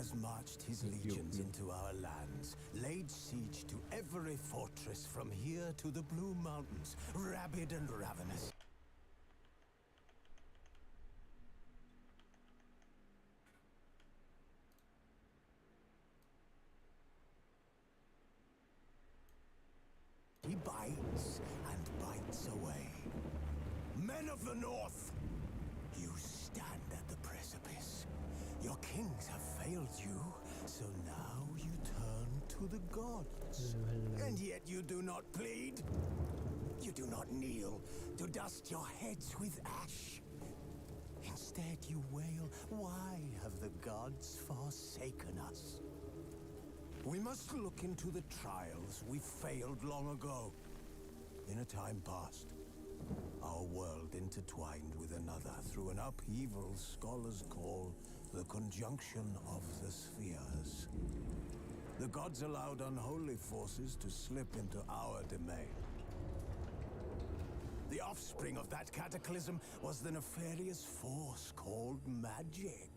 has marched his legions into our lands, laid siege to every fortress from here to the Blue Mountains, rabid and ravenous. He bites and bites away. Men of the North, you stand at the precipice. Your kings have failed you, so now you turn to the gods. And yet you do not plead. You do not kneel to dust your heads with ash. Instead you wail, why have the gods forsaken us? We must look into the trials we failed long ago. In a time past, our world intertwined with another through an upheaval scholars call the conjunction of the spheres. The gods allowed unholy forces to slip into our domain. The offspring of that cataclysm was the nefarious force called magic.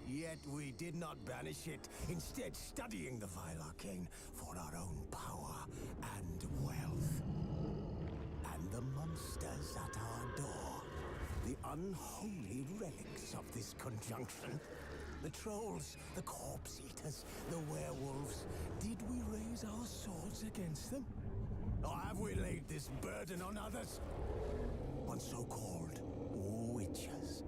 Yet we did not banish it, instead studying the vile arcane for our own power and wealth. And the monsters at our door, the unholy relics of this conjunction. The trolls, the corpse eaters, the werewolves. Did we raise our swords against them? Or have we laid this burden on others? On so-called witches.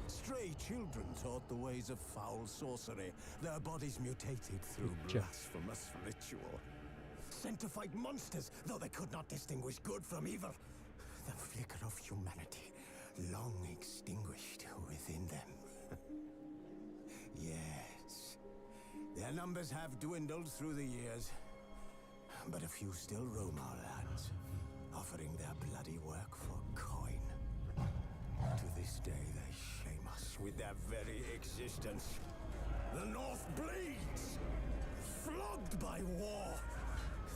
Stray children taught the ways of foul sorcery, their bodies mutated through blasphemous ritual. Sent to fight monsters, though they could not distinguish good from evil. The flicker of humanity, long extinguished within them. Yes, their numbers have dwindled through the years, but a few still roam our lands, offering their bloody work for coin. To this day, they shame us with their very existence. The North bleeds, flogged by war.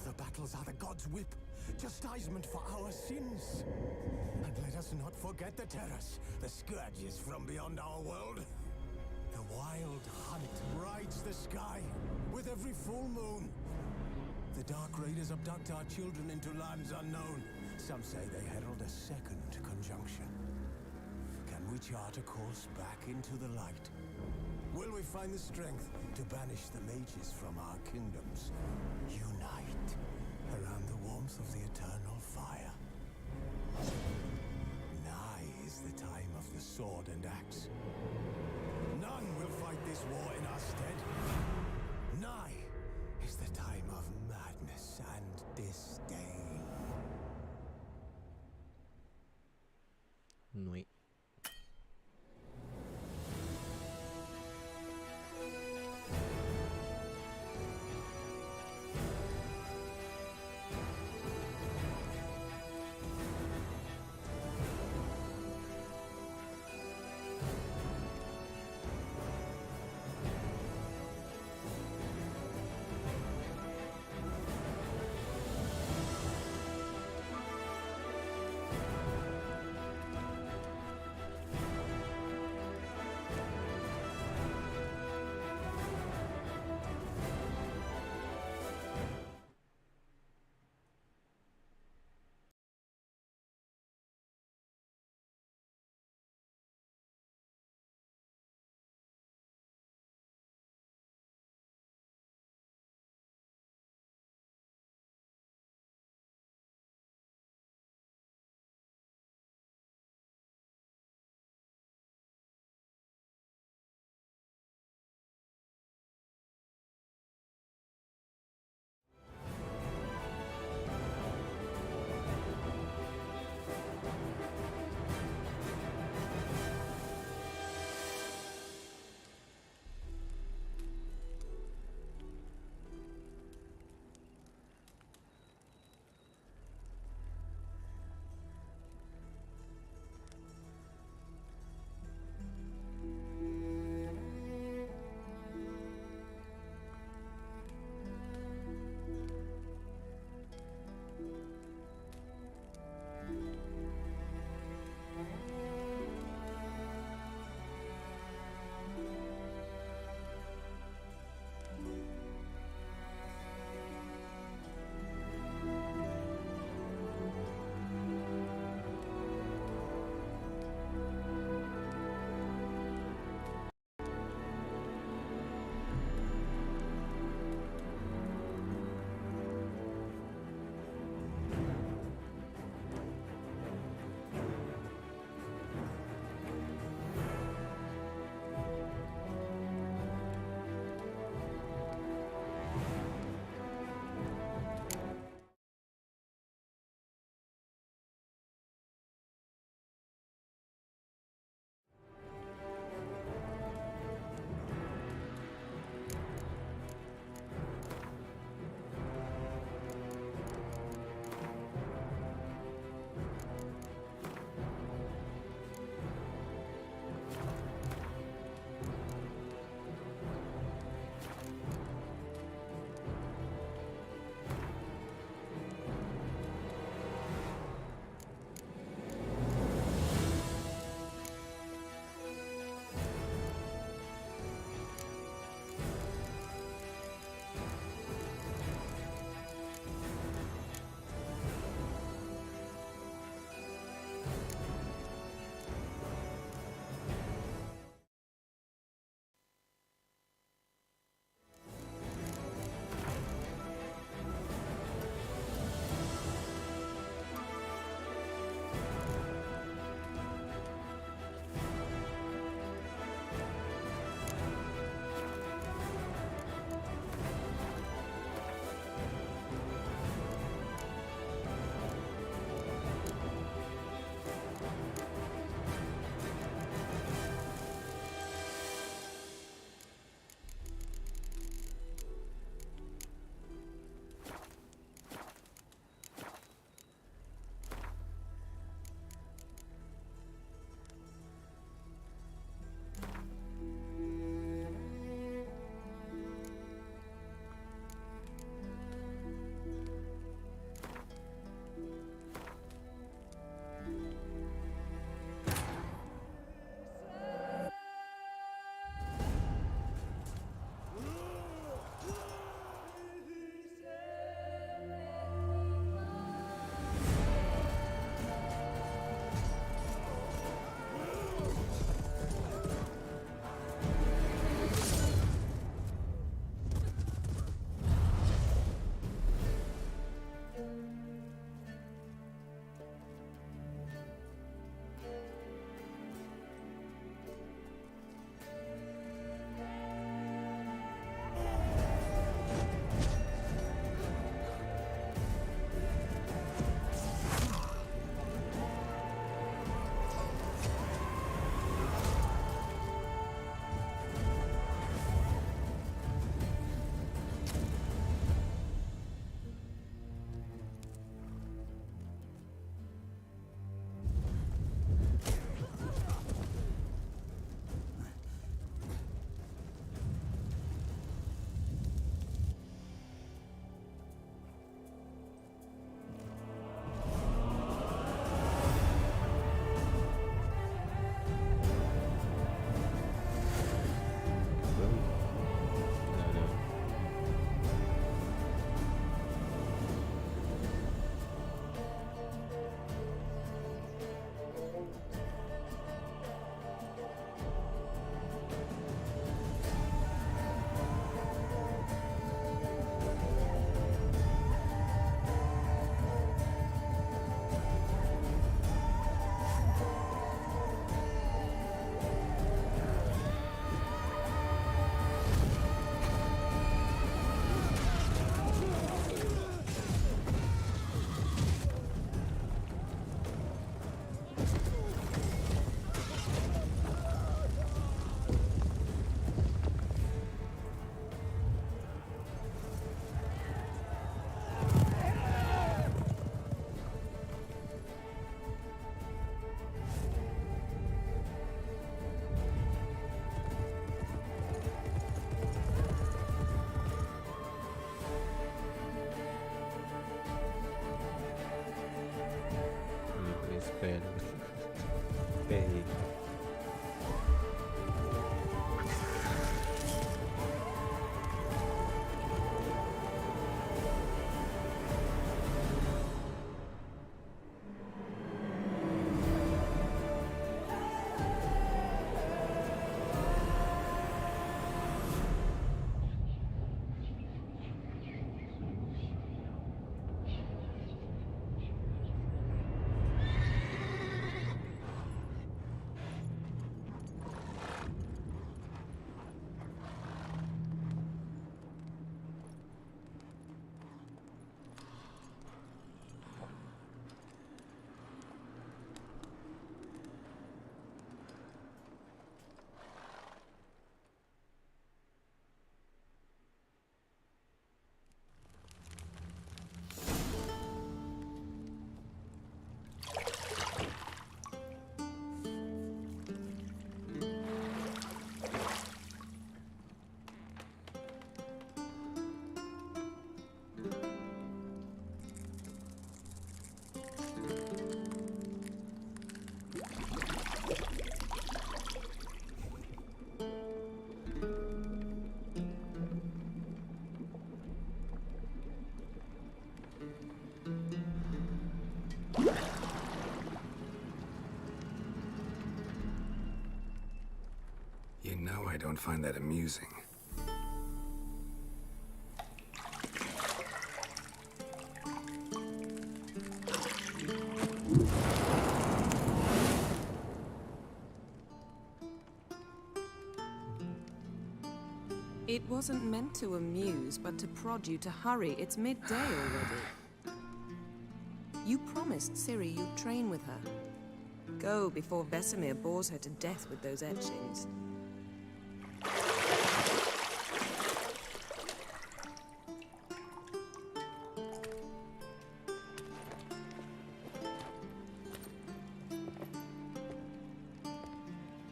The battles are the gods' whip, chastisement for our sins. And let us not forget the terrors, the scourges from beyond our world. The wild hunt rides the sky with every full moon. The Dark Raiders abduct our children into lands unknown. Some say they herald a second conjunction. Can we chart a course back into the light? Will we find the strength to banish the mages from our kingdoms? Unite around the warmth of the eternal fire. Nigh is the time of the sword and axe. None will fight this war in our stead. Nigh is the time of madness and disdain. Oui. เป็นเป็น You know I don't find that amusing. It wasn't meant to amuse, but to prod you to hurry. It's midday already. You promised Ciri you'd train with her. Go before Vesemir bores her to death with those etchings.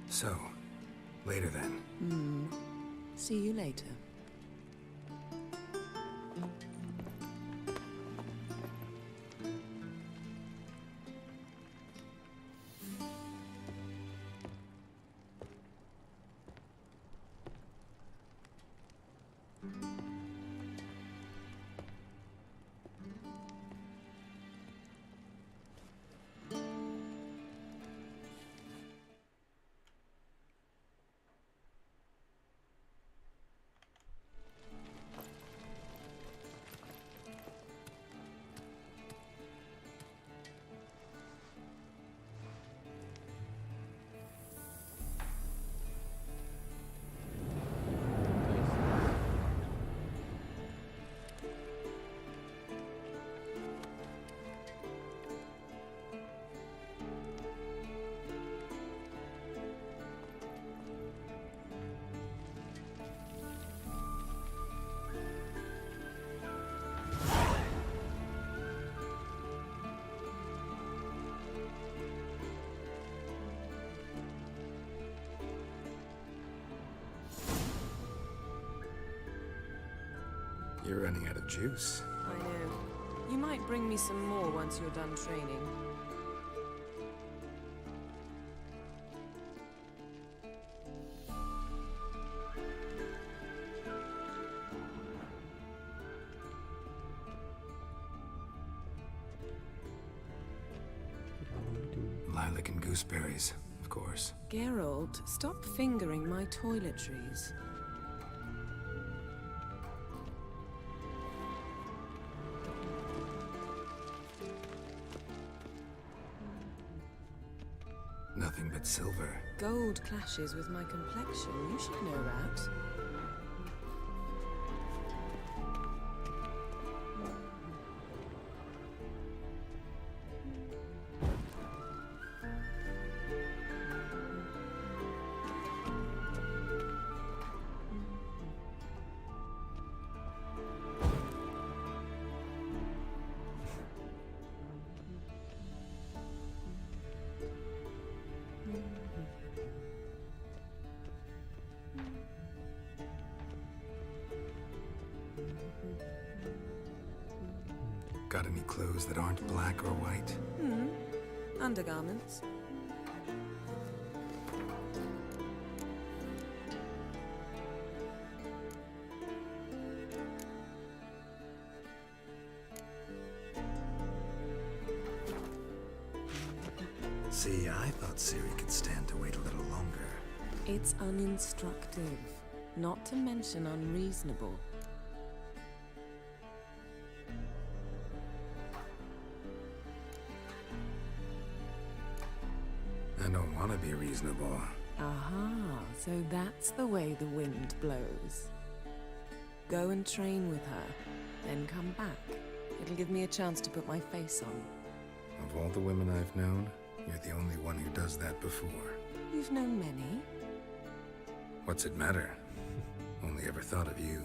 So, later then. See you later. You're running out of juice. I know. You might bring me some more once you're done training. Lilac and gooseberries, of course. Geralt, stop fingering my toiletries. Nothing but silver. Gold clashes with my complexion. You should know that. Got any clothes that aren't black or white? Undergarments. See, I thought Ciri could stand to wait a little longer. It's uninstructive, not to mention unreasonable. I don't want to be reasonable. Aha, so that's the way the wind blows. Go and train with her, then come back. It'll give me a chance to put my face on. Of all the women I've known, you're the only one who does that before. You've known many. What's it matter? Only ever thought of you.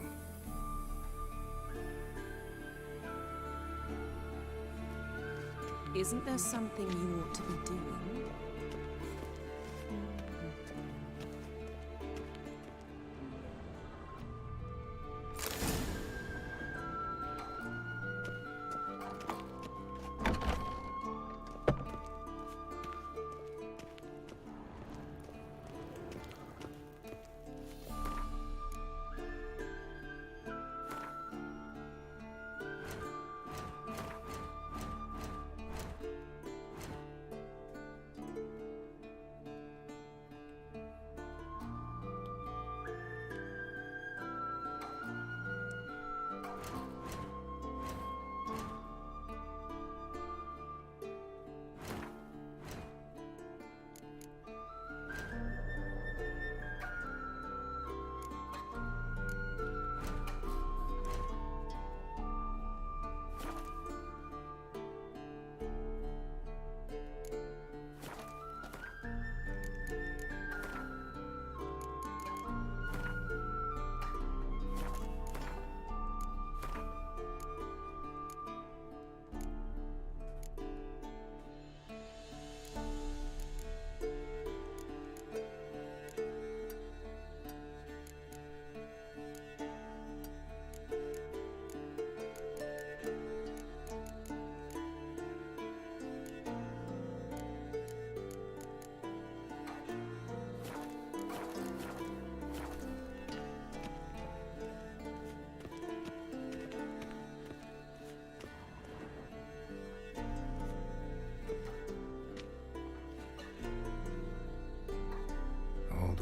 Isn't there something you ought to be doing?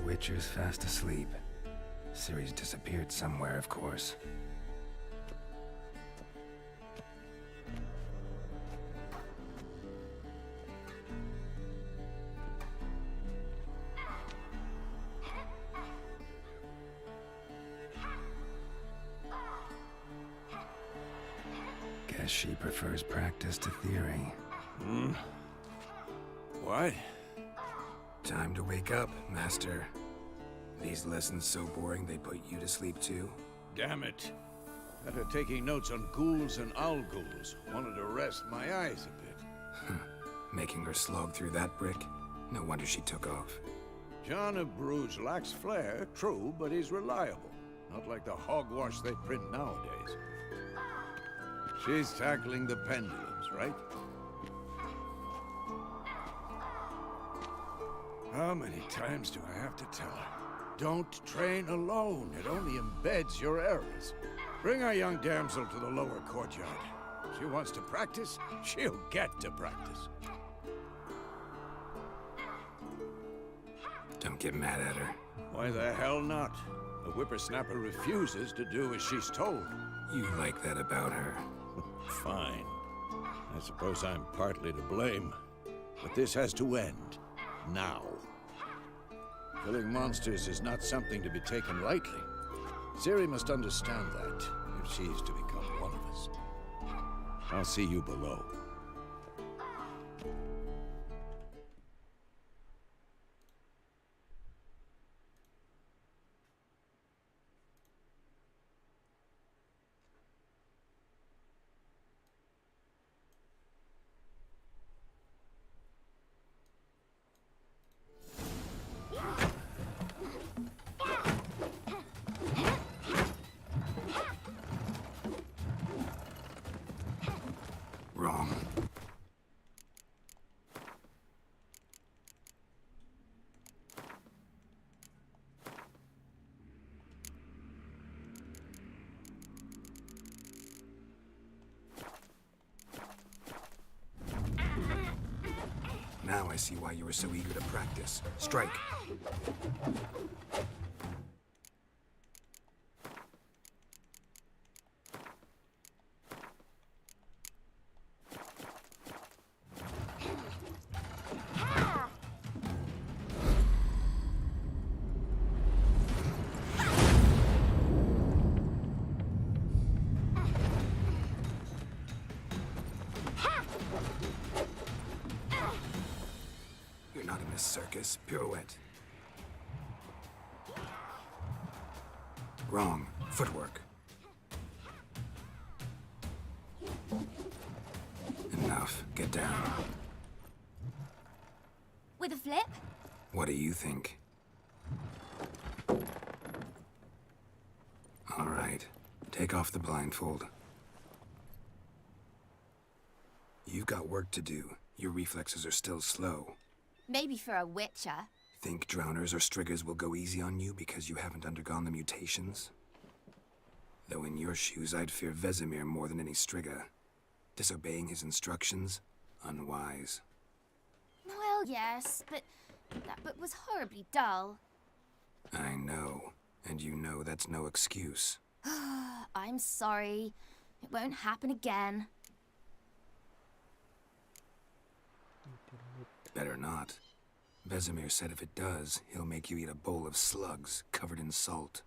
Witcher's fast asleep. Ciri's disappeared somewhere, of course. Guess she prefers practice to theory. What? Time to wake up, Master. These lessons so boring they put you to sleep too? Damn it. Got her taking notes on ghouls and owl ghouls. Wanted to rest my eyes a bit. Making her slog through that brick? No wonder she took off. John of Bruges lacks flair, true, but he's reliable. Not like the hogwash they print nowadays. She's tackling the pendulums, right? How many times do I have to tell her? Don't train alone. It only embeds your errors. Bring our young damsel to the lower courtyard. She wants to practice, she'll get to practice. Don't get mad at her. Why the hell not? The whippersnapper refuses to do as she's told. You like that about her. Fine. I suppose I'm partly to blame. But this has to end. Now. Killing monsters is not something to be taken lightly. Ciri must understand that, if she's to become one of us. I'll see you below. Wrong. I see why you were so eager to practice. Strike. You're not in this circus. Pirouette. Wrong. Footwork. Enough. Get down. With a flip? What do you think? All right. Take off the blindfold. You've got work to do. Your reflexes are still slow. Maybe for a witcher. Think drowners or striggers will go easy on you because you haven't undergone the mutations? Though in your shoes, I'd fear Vesemir more than any strigger. Disobeying his instructions? Unwise. Well, yes, but that book was horribly dull. I know. And you know that's no excuse. I'm sorry. It won't happen again. Better not. Vesemir said if it does, he'll make you eat a bowl of slugs covered in salt.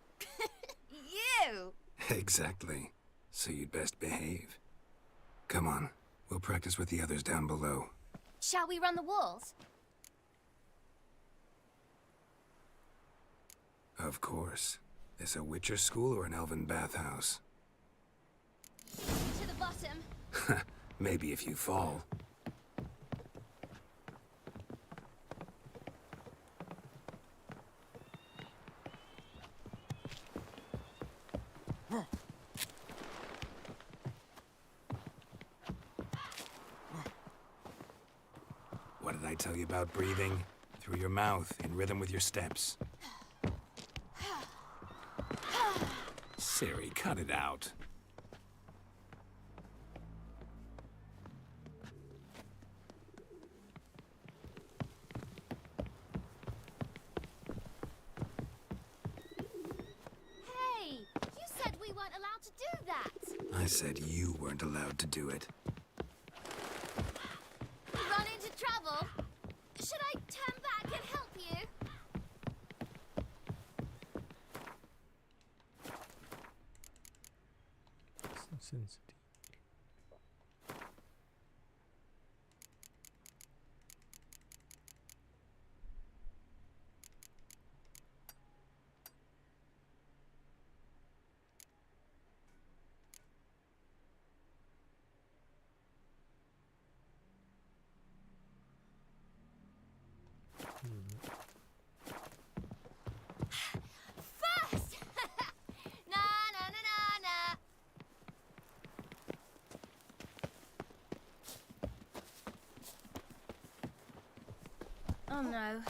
You! Exactly. So you'd best behave. Come on. We'll practice with the others down below. Shall we run the walls? Of course. This a Witcher school or an elven bathhouse? To the bottom. Maybe if you fall. What did I tell you about breathing? Through your mouth, in rhythm with your steps. Siri, cut it out. Hey! You said we weren't allowed to do that! I said you weren't allowed to do it. Run into trouble? Should I turn back and help you? Sensitive. First! Na na na na na! Oh no,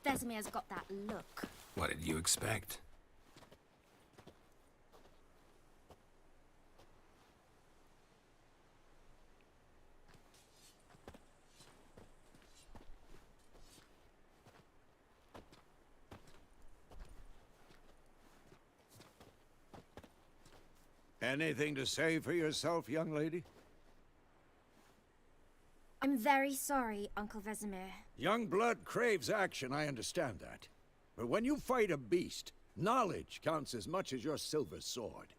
Vesemir's got that look. What did you expect? Anything to say for yourself, young lady? I'm very sorry, Uncle Vesemir. Young blood craves action, I understand that. But when you fight a beast, knowledge counts as much as your silver sword.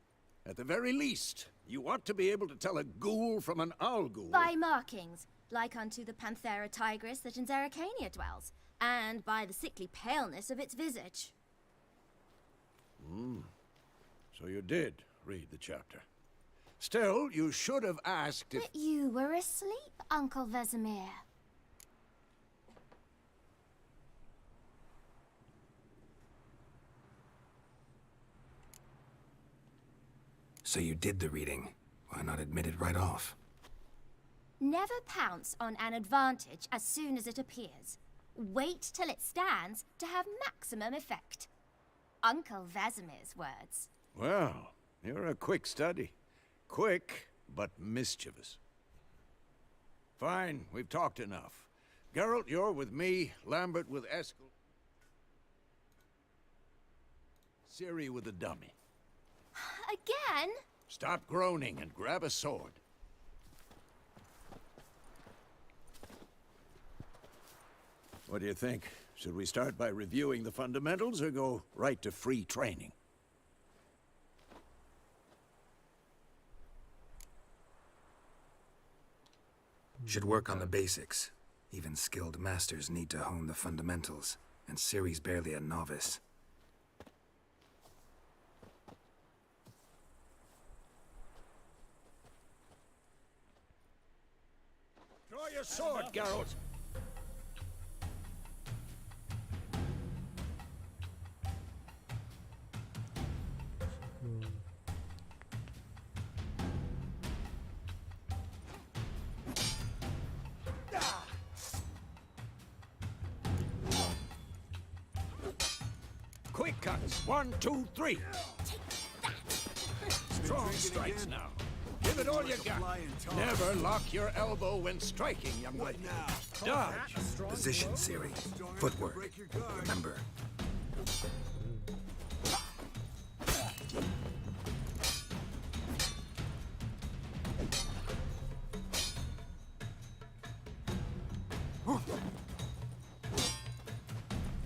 At the very least, you ought to be able to tell a ghoul from an owl ghoul. By markings, like unto the Panthera tigris that in Zeracania dwells, and by the sickly paleness of its visage. So you did read the chapter. Still, you should have asked if... But you were asleep, Uncle Vesemir. So you did the reading. Why not admit it right off? Never pounce on an advantage as soon as it appears. Wait till it stands to have maximum effect. Uncle Vesemir's words. Well, you're a quick study. Quick, but mischievous. Fine, we've talked enough. Geralt, you're with me. Lambert with Eskel. Ciri with the dummy. Again? Stop groaning and grab a sword. What do you think? Should we start by reviewing the fundamentals or go right to free training? Should work on the basics. Even skilled masters need to hone the fundamentals, and Ciri's barely a novice. Draw your sword, Geralt! Quick cuts. 1, 2, 3. Strong strikes now. Give it all you got. Never lock your elbow when striking, young lady. Dodge. Position, Ciri. Footwork. Remember.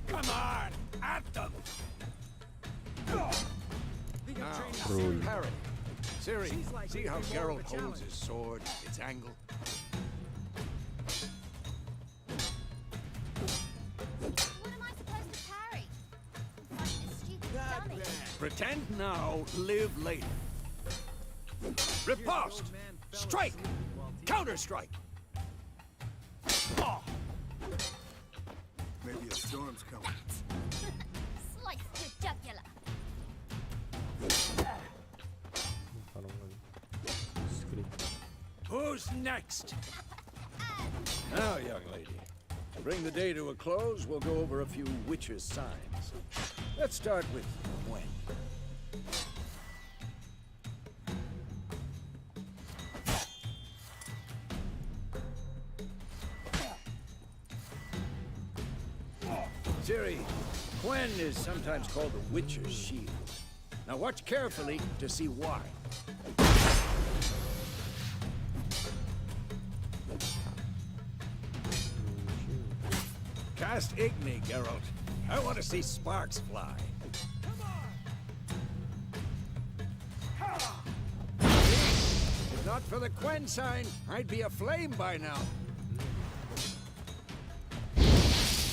Come on! At them! Now, parry. Ciri, see how Geralt holds his sword, its angle? What am I supposed to parry? Fight this stupid dummy. Pretend now, live later. Riposte! Strike! Counter-strike! Oh. Maybe a storm's coming. Slice your jugular. Parang script. Who's next? Now, young lady, to bring the day to a close, we'll go over a few witches' signs. Let's start with Gwen. Ciri, Gwen is sometimes called the Witcher's Shield. Now watch carefully to see why. Cast Igni, Geralt. I want to see sparks fly. If not for the Gwen sign, I'd be aflame by now.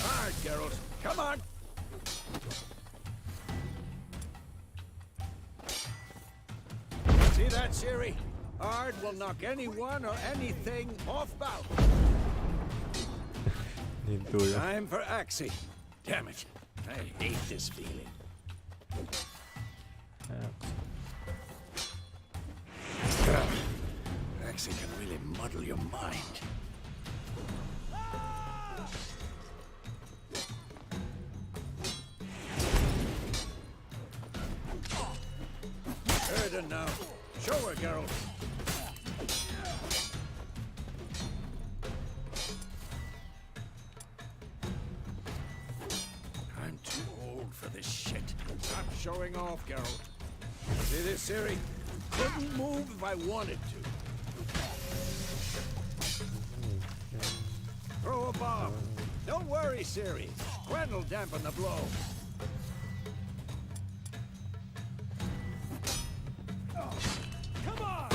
Hard, Geralt. Come on! See that, Ciri? Ard will knock anyone or anything off balance. Nintulo. Time for Axie. Damn it. I hate this feeling. Axie can really muddle your mind. Erden now. Show her, Geralt. I'm too old for this shit. Stop showing off, Geralt. See this, Ciri? Couldn't move if I wanted to. Throw a bomb. Don't worry, Ciri. Gwen will dampen the blow. Come on!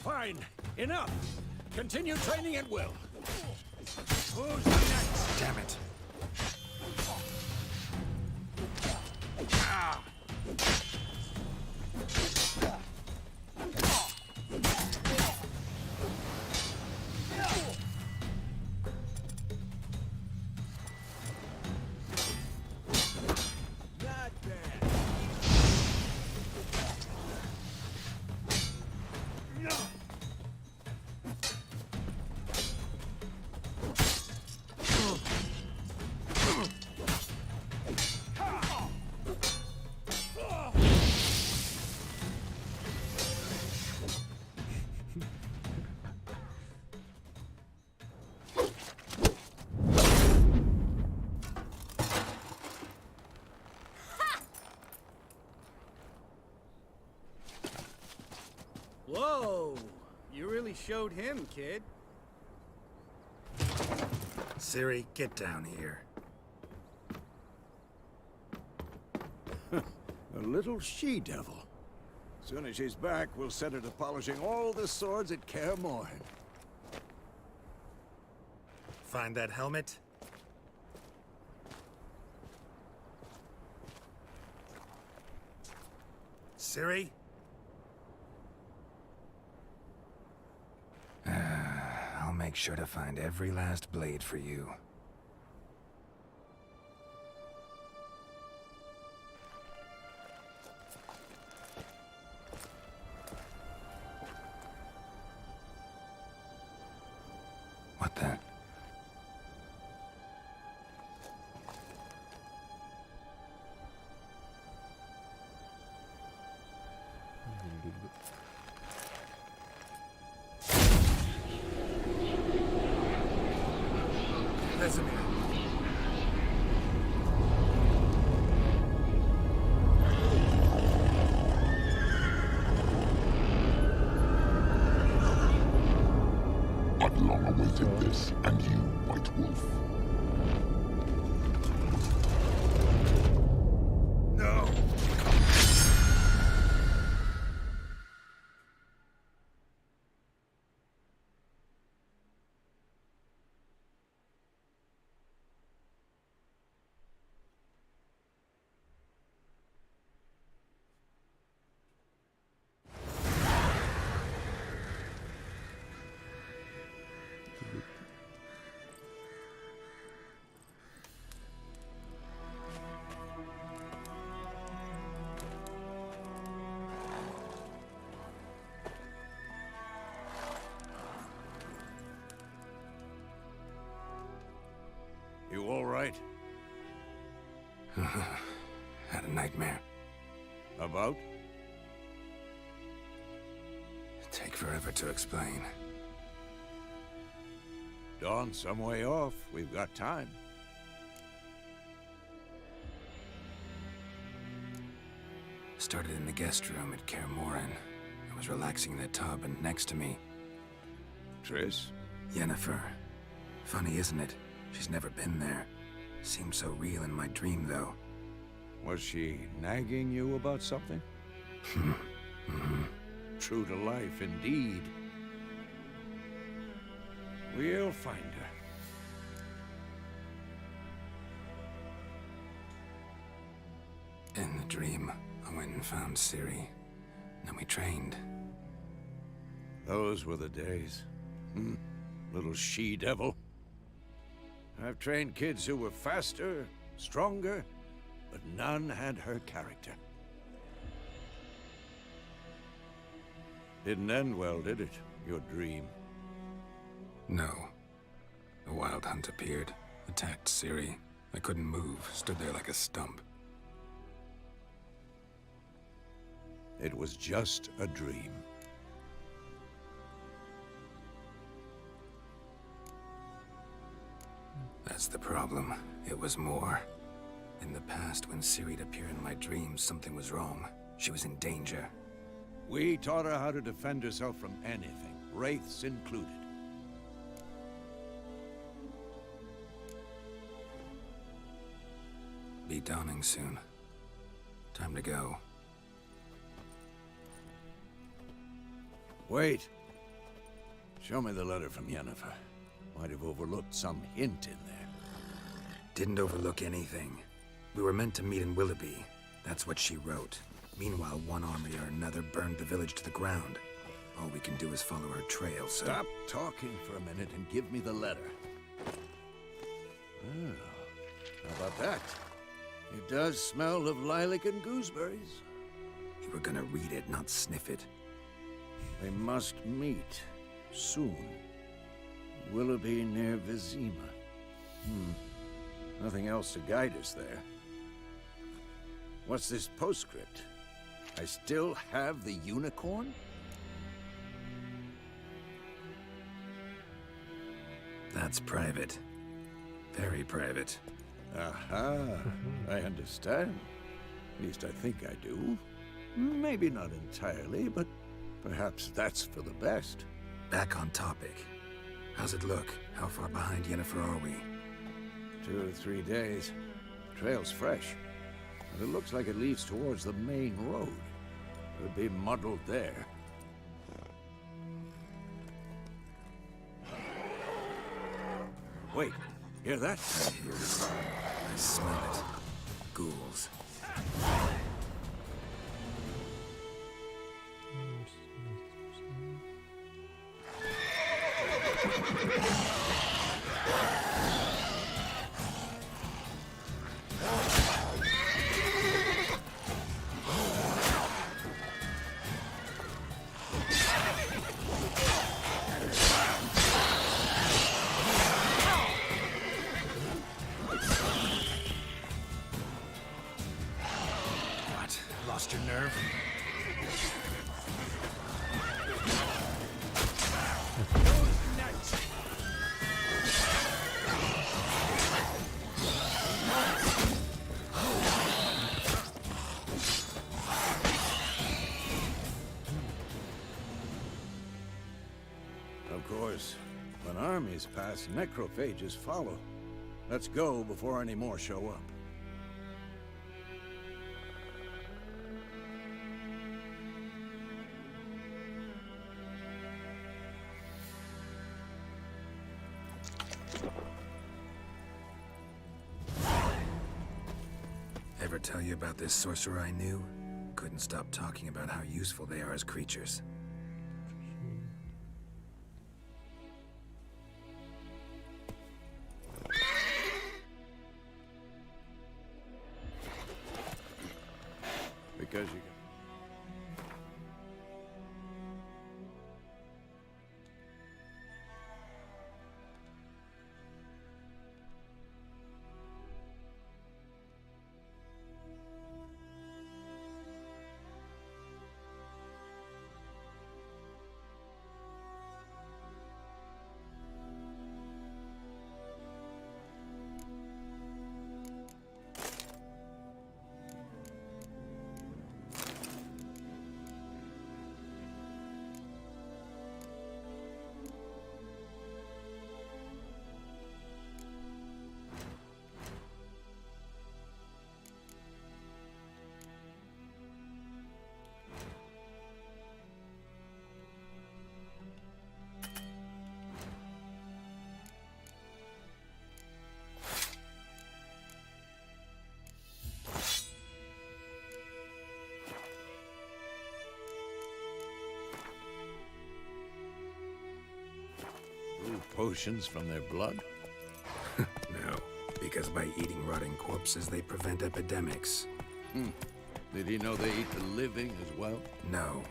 Fine. Enough. Continue training at will. Who's next? Damn it. Ah! Whoa! You really showed him, kid. Ciri, get down here. A little she-devil. Soon as she's back, we'll set her to polishing all the swords at Kaer Morhen. Find that helmet? Ciri? I'll make sure to find every last blade for you. What the? Vesemir. I've long awaited this, and you, White Wolf. No! You all right? Had a nightmare. About? Take forever to explain. Dawn's some way off. We've got time. Started in the guest room at Kaer Morhen. I was relaxing in the tub, and next to me, Triss? Yennefer. Funny, isn't it? She's never been there. Seemed so real in my dream, though. Was she nagging you about something? True to life, indeed. We'll find her. In the dream, I went and found Ciri. Then we trained. Those were the days. Little she-devil. I've trained kids who were faster, stronger, but none had her character. Didn't end well, did it? Your dream? No. A wild hunt appeared, attacked Ciri. I couldn't move, stood there like a stump. It was just a dream. That's the problem. It was more. In the past, when Ciri'd appear in my dreams, something was wrong. She was in danger. We taught her how to defend herself from anything, wraiths included. Be dawning soon. Time to go. Wait. Show me the letter from Yennefer. Might have overlooked some hint in there. Didn't overlook anything. We were meant to meet in Willoughby. That's what she wrote. Meanwhile, one army or another burned the village to the ground. All we can do is follow her trail, so... Stop talking for a minute and give me the letter. Oh, how about that? It does smell of lilac and gooseberries. You were gonna read it, not sniff it. They must meet soon. Willoughby near Vizima. Nothing else to guide us there. What's this postscript? I still have the unicorn? That's private. Very private. Aha, I understand. At least I think I do. Maybe not entirely, but Perhaps that's for the best. Back on topic. How's it look? How far behind Yennefer are we? 2 or 3 days. Trail's fresh. And it looks like it leads towards the main road. Could be muddled there. Wait, hear that? I hear it. I smell it. Ghouls. What? Lost your nerve? Of course, when armies pass, necrophages follow. Let's go before any more show up. Ever tell you about this sorcerer I knew? Couldn't stop talking about how useful they are as creatures. Because you... brew potions from their blood? No, because by eating rotting corpses, they prevent epidemics. Did he know they eat the living as well? No.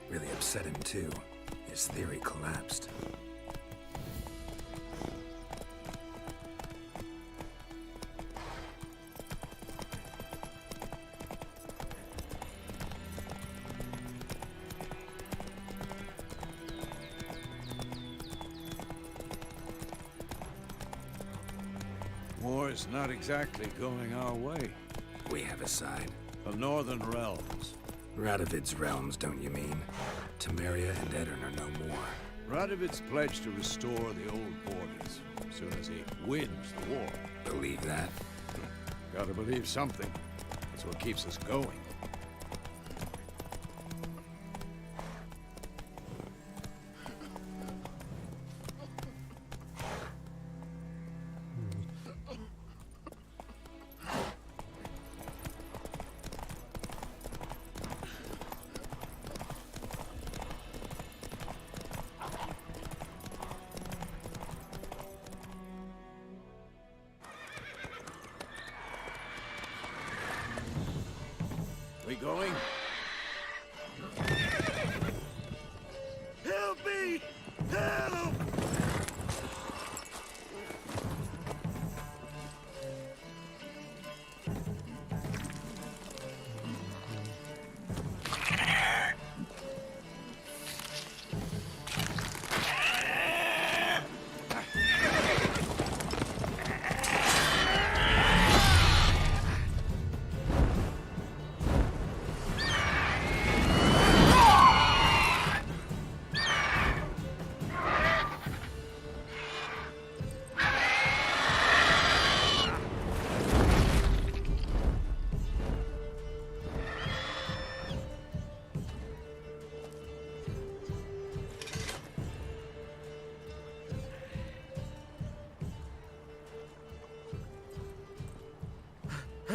Really upset him, too. His theory collapsed. War's not exactly going our way. We have a side. The Northern Realms. Radovid's realms, don't you mean? Temeria and Edirn are no more. Radovid's pledged to restore the old borders as soon as he wins the war. Believe that? Gotta believe something. That's what keeps us going.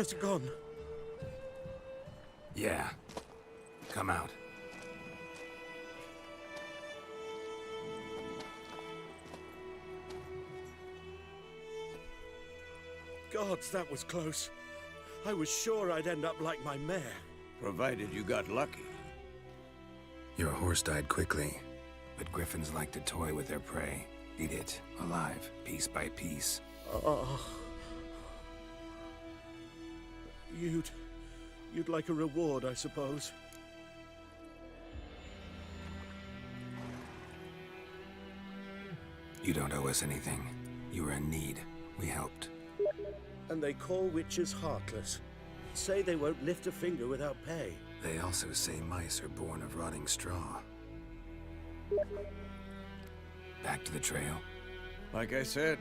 Has it gone? Yeah. Come out. Gods, that was close. I was sure I'd end up like my mare. Provided you got lucky. Your horse died quickly, but griffins like to toy with their prey. Eat it, alive, piece by piece. Oh. You'd like a reward, I suppose. You don't owe us anything. You were in need. We helped. And they call witches heartless. Say they won't lift a finger without pay. They also say mice are born of rotting straw. Back to the trail. Like I said,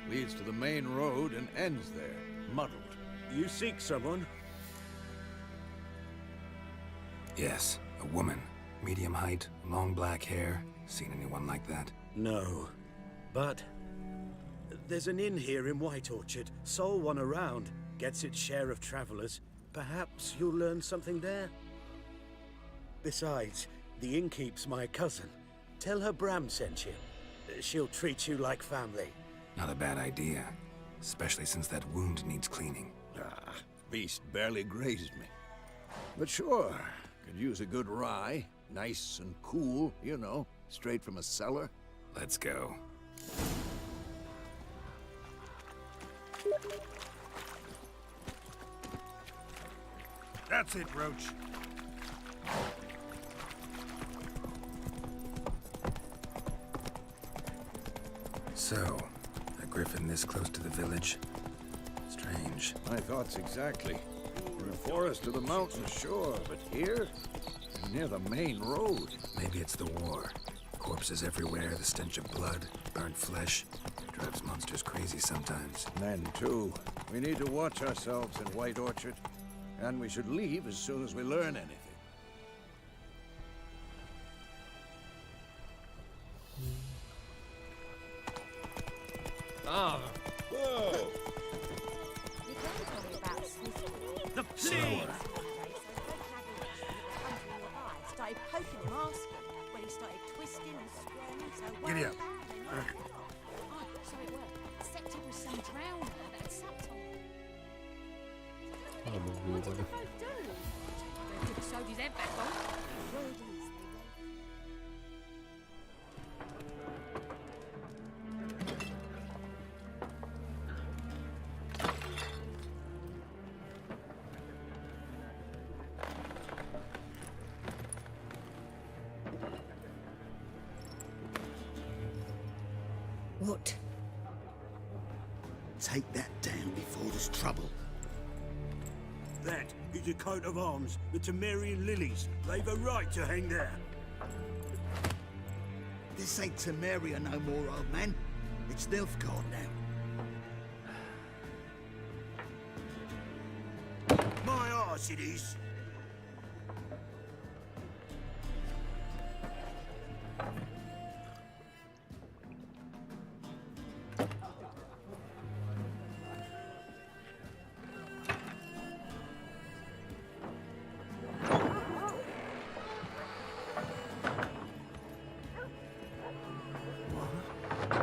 leads to the main road and ends there, muddled. You seek someone? Yes, a woman. Medium height, long black hair. Seen anyone like that? No. But there's an inn here in White Orchard. Sole one around. Gets its share of travelers. Perhaps you'll learn something there? Besides, the innkeep's my cousin. Tell her Bram sent you. She'll treat you like family. Not a bad idea. Especially since that wound needs cleaning. Ah, beast barely grazed me. But sure, could use a good rye. Nice and cool, you know, straight from a cellar. Let's go. That's it, Roach. So, a griffin this close to the village? Strange. My thoughts exactly. In the forest or the mountains, sure, but here? Near the main road. Maybe it's the war. Corpses everywhere, the stench of blood, burnt flesh. Drives monsters crazy sometimes. Men, too. We need to watch ourselves in White Orchard. And we should leave as soon as we learn anything. Ah. Whoa! You don't tell me about Swiss. The plague! Started poking him, asking when he started twisting and squirming. So Giddy up. Oh, so it worked. Except it was some drowner that had sucked on. What did they both do? They could have sewed his head back on. What? Take that down before there's trouble. That is a coat of arms, the Temerian lilies. They've a right to hang there. This ain't Temeria no more, old man. It's Nilfgaard now. My arse it is.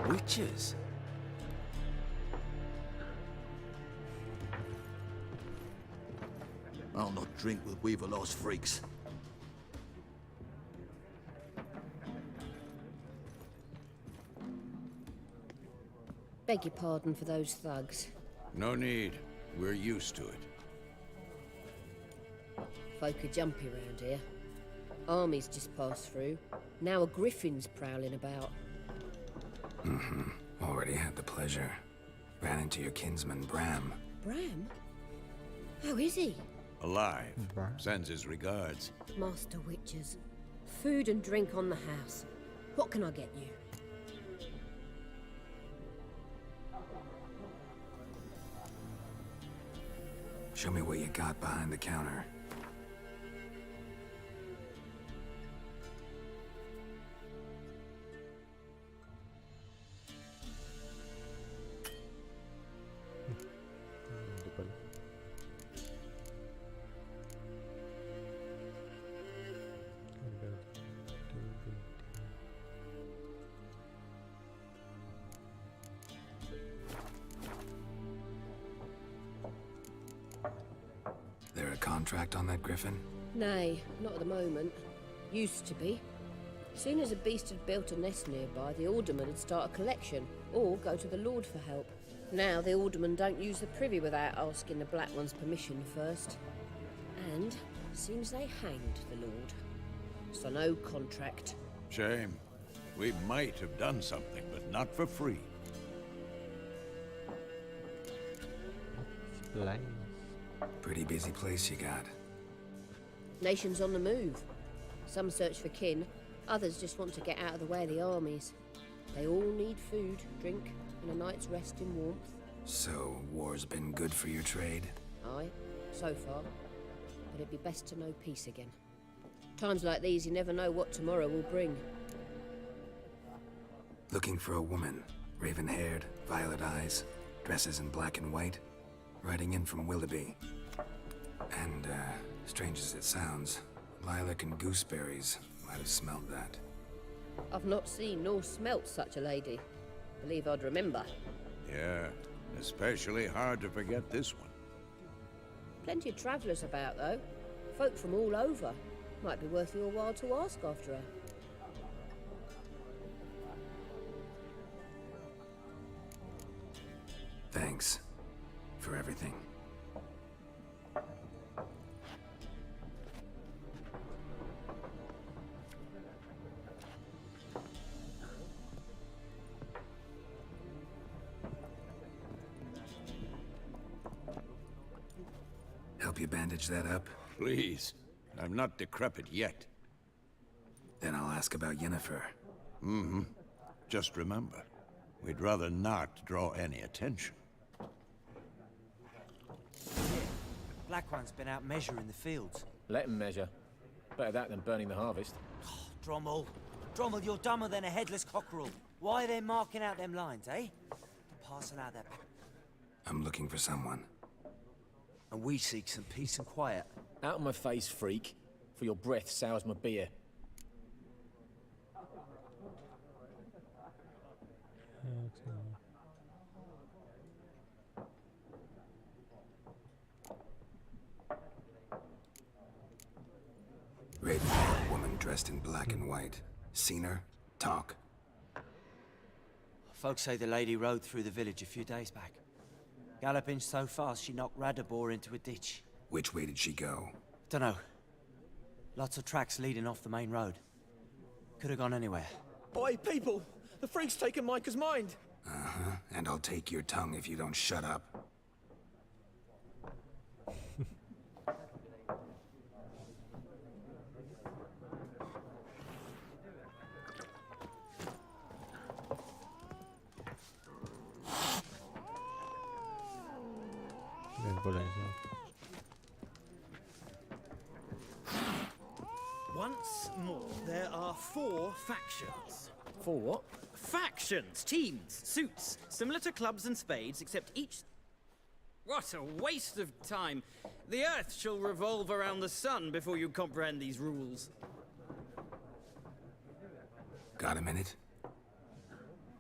Witches? I'll not drink with Weaverlost freaks. Beg your pardon for those thugs. No need. We're used to it. Folk are jumpy round here. Armies just passed through. Now a griffin's prowling about. Already had the pleasure. Ran into your kinsman, Bram. Bram? How is he? Alive. Sends his regards. Master Witches. Food and drink on the house. What can I get you? Show me what you got behind the counter. contract on that griffin? Nay, not at the moment. Used to be. Soon as a beast had built a nest nearby, the alderman would start a collection, or go to the Lord for help. Now the aldermen don't use the privy without asking the Black One's permission first. And seems they hanged the Lord. So no contract. Shame. We might have done something, but not for free. Blank. Pretty busy place you got. Nations on the move. Some search for kin, others just want to get out of the way of the armies. They all need food, drink, and a night's rest in warmth. So, war's been good for your trade? Aye, so far. But it'd be best to know peace again. Times like these, you never know what tomorrow will bring. Looking for a woman. Raven-haired, violet eyes, dresses in black and white. Riding in from Willoughby. And, strange as it sounds, lilac and gooseberries might have smelled that. I've not seen nor smelt such a lady. Believe I'd remember. Yeah, especially hard to forget this one. Plenty of travellers about, though. Folk from all over. Might be worth your while to ask after her. Thanks. For everything. Help you bandage that up? Please. I'm not decrepit yet. Then I'll ask about Yennefer. Mm-hmm. Just remember, we'd rather not draw any attention. Black One's been out measuring the fields. Let him measure. Better that than burning the harvest. Drommel. Drommel, you're dumber than a headless cockerel. Why are they marking out them lines, eh? Passing out their... I'm looking for someone. And we seek some peace and quiet. Out of my face, freak. For your breath sours my beer. Raven-haired woman dressed in black and white. Seen her? Talk. Folks say the lady rode through the village a few days back. Galloping so fast she knocked Radabor into a ditch. Which way did she go? Dunno. Lots of tracks leading off the main road. Could have gone anywhere. Boy, people! The freak's taken Micah's mind! Uh-huh. And I'll take your tongue if you don't shut up. Once more, there are 4 factions. 4 what? Factions, teams, suits, similar to clubs and spades, except each... What a waste of time! The Earth shall revolve around the sun before you comprehend these rules. Got a minute?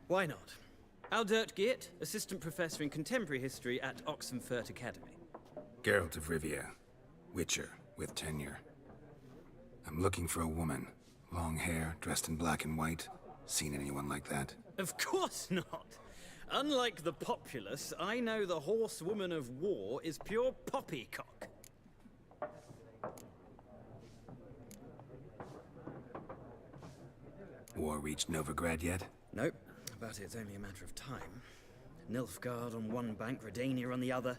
Why not? Aldert Geert, Assistant Professor in Contemporary History at Oxenfurt Academy. Geralt of Rivia. Witcher, with tenure. I'm looking for a woman. Long hair, dressed in black and white. Seen anyone like that? Of course not! Unlike the populace, I know the horsewoman of war is pure poppycock. War reached Novigrad yet? Nope, but it's only a matter of time. Nilfgaard on one bank, Redania on the other.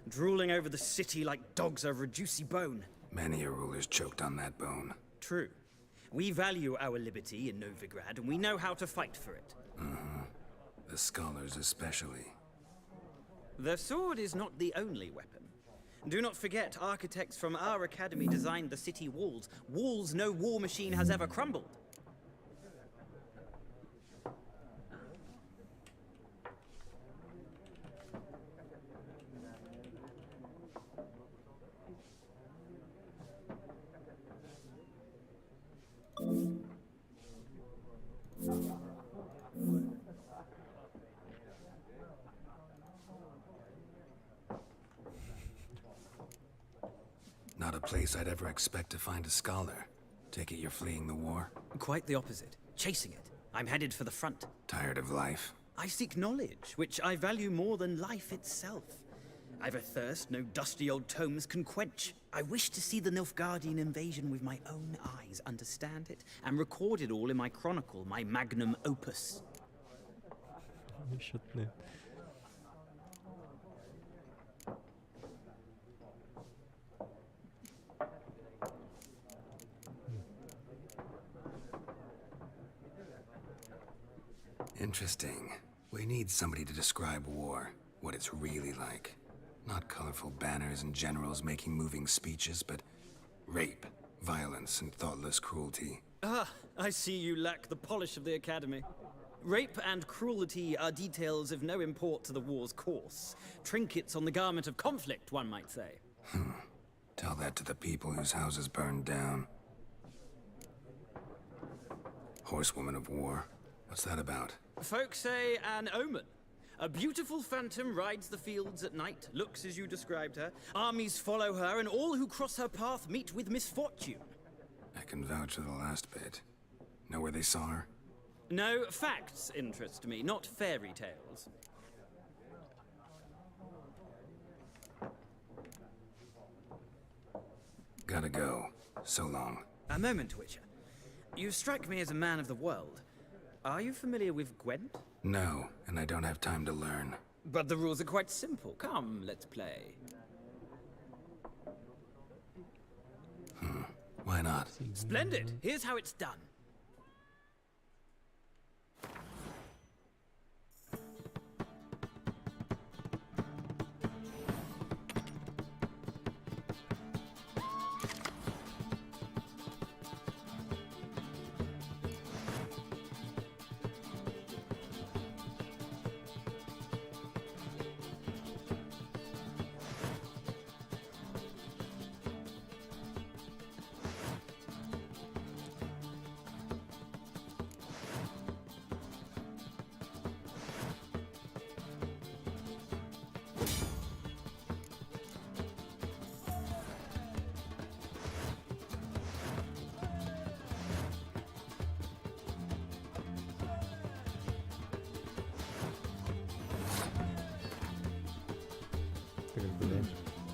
Drooling over the city like dogs over a juicy bone. Many a ruler's choked on that bone. True. We value our liberty in Novigrad, and we know how to fight for it. Uh-huh. The scholars especially. The sword is not the only weapon. Do not forget, architects from our academy designed the city walls. Walls no war machine has ever crumbled. Not place I'd ever expect to find a scholar. Take it you're fleeing the war? Quite the opposite. Chasing it. I'm headed for the front. Tired of life? I seek knowledge, which I value more than life itself. I've a thirst no dusty old tomes can quench. I wish to see the Nilfgaardian invasion with my own eyes, understand it, and record it all in my chronicle, my magnum opus. 미쳤네. Interesting. We need somebody to describe war, what it's really like. Not colorful banners and generals making moving speeches, but rape, violence, and thoughtless cruelty. Ah, I see you lack the polish of the Academy. Rape and cruelty are details of no import to the war's course. Trinkets on the garment of conflict, one might say. Tell that to the people whose houses burned down. Horsewoman of War. What's that about? Folk say an omen. A beautiful phantom rides the fields at night, looks as you described her. Armies follow her, and all who cross her path meet with misfortune. I can vouch for the last bit. Know where they saw her? No, facts interest me, not fairy tales. Gotta go. So long. A moment, Witcher. You strike me as a man of the world. Are you familiar with Gwent? No, and I don't have time to learn. But the rules are quite simple. Come, let's play. Why not? Splendid! Here's how it's done.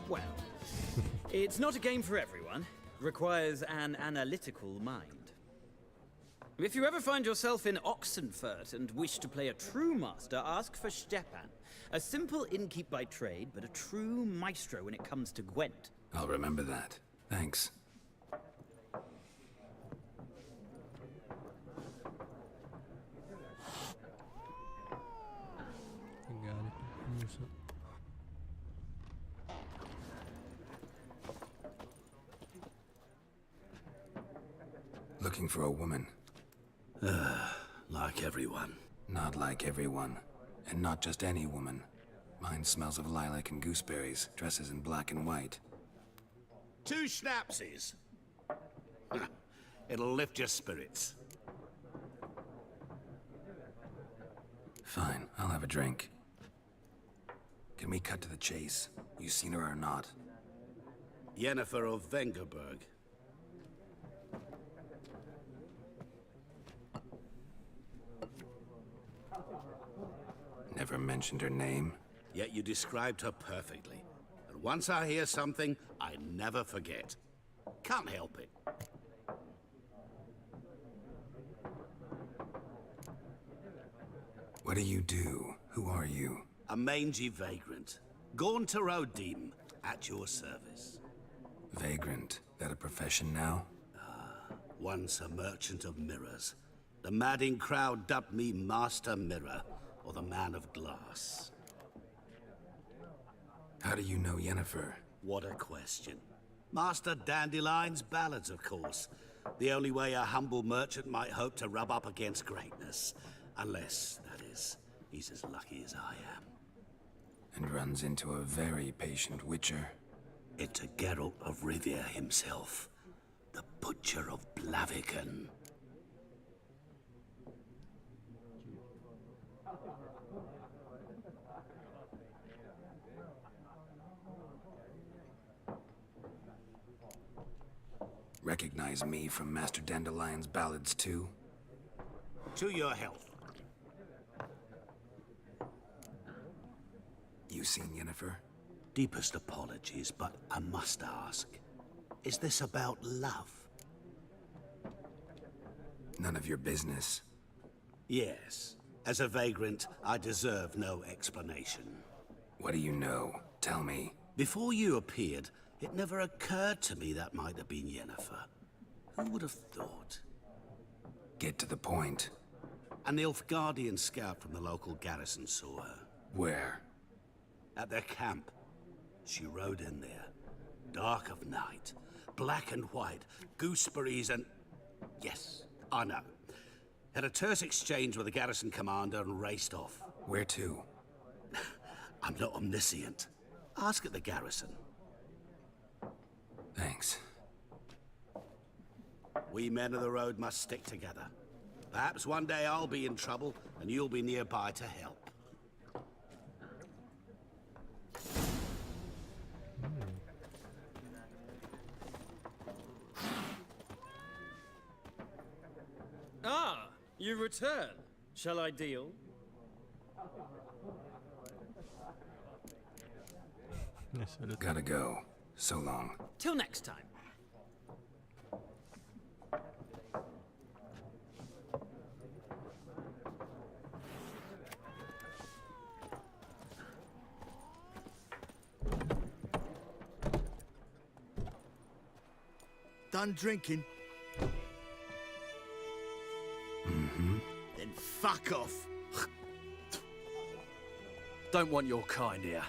Well, it's not a game for everyone. Requires an analytical mind. If you ever find yourself in Oxenfurt and wish to play a true master, ask for Stepan. A simple innkeep by trade, but a true maestro when it comes to Gwent. I'll remember that. Thanks. Looking for a woman. Like everyone. Not like everyone. And not just any woman. Mine smells of lilac and gooseberries, dresses in black and white. 2 schnapsies. It'll lift your spirits. Fine, I'll have a drink. Can we cut to the chase? You seen her or not? Yennefer of Vengerberg. Never mentioned her name. Yet you described her perfectly. And once I hear something, I never forget. Can't help it. What do you do? Who are you? A mangy vagrant. Gone to Rodim, at your service. Vagrant. That a profession now? Once a merchant of mirrors. The madding crowd dubbed me Master Mirror, or the Man of Glass. How do you know Yennefer? What a question. Master Dandelion's ballads, of course. The only way a humble merchant might hope to rub up against greatness. Unless, that is, he's as lucky as I am. And runs into a very patient witcher. Into Geralt of Rivia himself. The Butcher of Blaviken. Recognize me from Master Dandelion's ballads too? To your health. You seen Yennefer? Deepest apologies, but I must ask. Is this about love? None of your business. Yes. As a vagrant, I deserve no explanation. What do you know? Tell me. Before you appeared, it never occurred to me that might have been Yennefer. Who would have thought? Get to the point. A Nilfgaardian scout from the local garrison saw her. Where? At their camp. She rode in there. Dark of night. Black and white. Gooseberries and... Yes, I know. Had a terse exchange with the garrison commander and raced off. Where to? I'm not omniscient. Ask at the garrison. Thanks. We men of the road must stick together. Perhaps one day I'll be in trouble and you'll be nearby to help. Ah, you return. Shall I deal? Gotta go. So long. Till next time. Done drinking? Mm-hmm. Then fuck off. Don't want your kind here.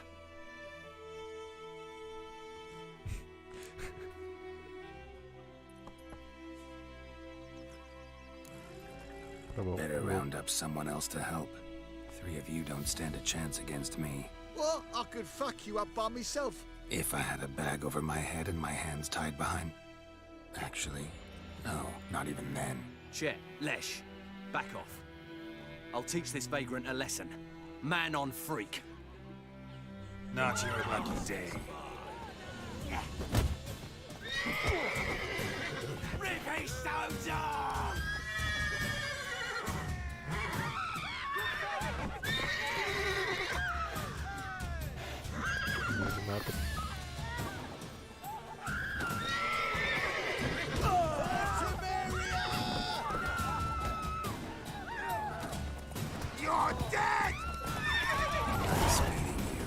Better round up someone else to help. 3 of you don't stand a chance against me. What? I could fuck you up by myself. If I had a bag over my head and my hands tied behind... Actually, no, not even then. Chet, Lesh, back off. I'll teach this vagrant a lesson. Man on freak. Not your lucky day. Rippy soldier! You're dead! Nice meeting you.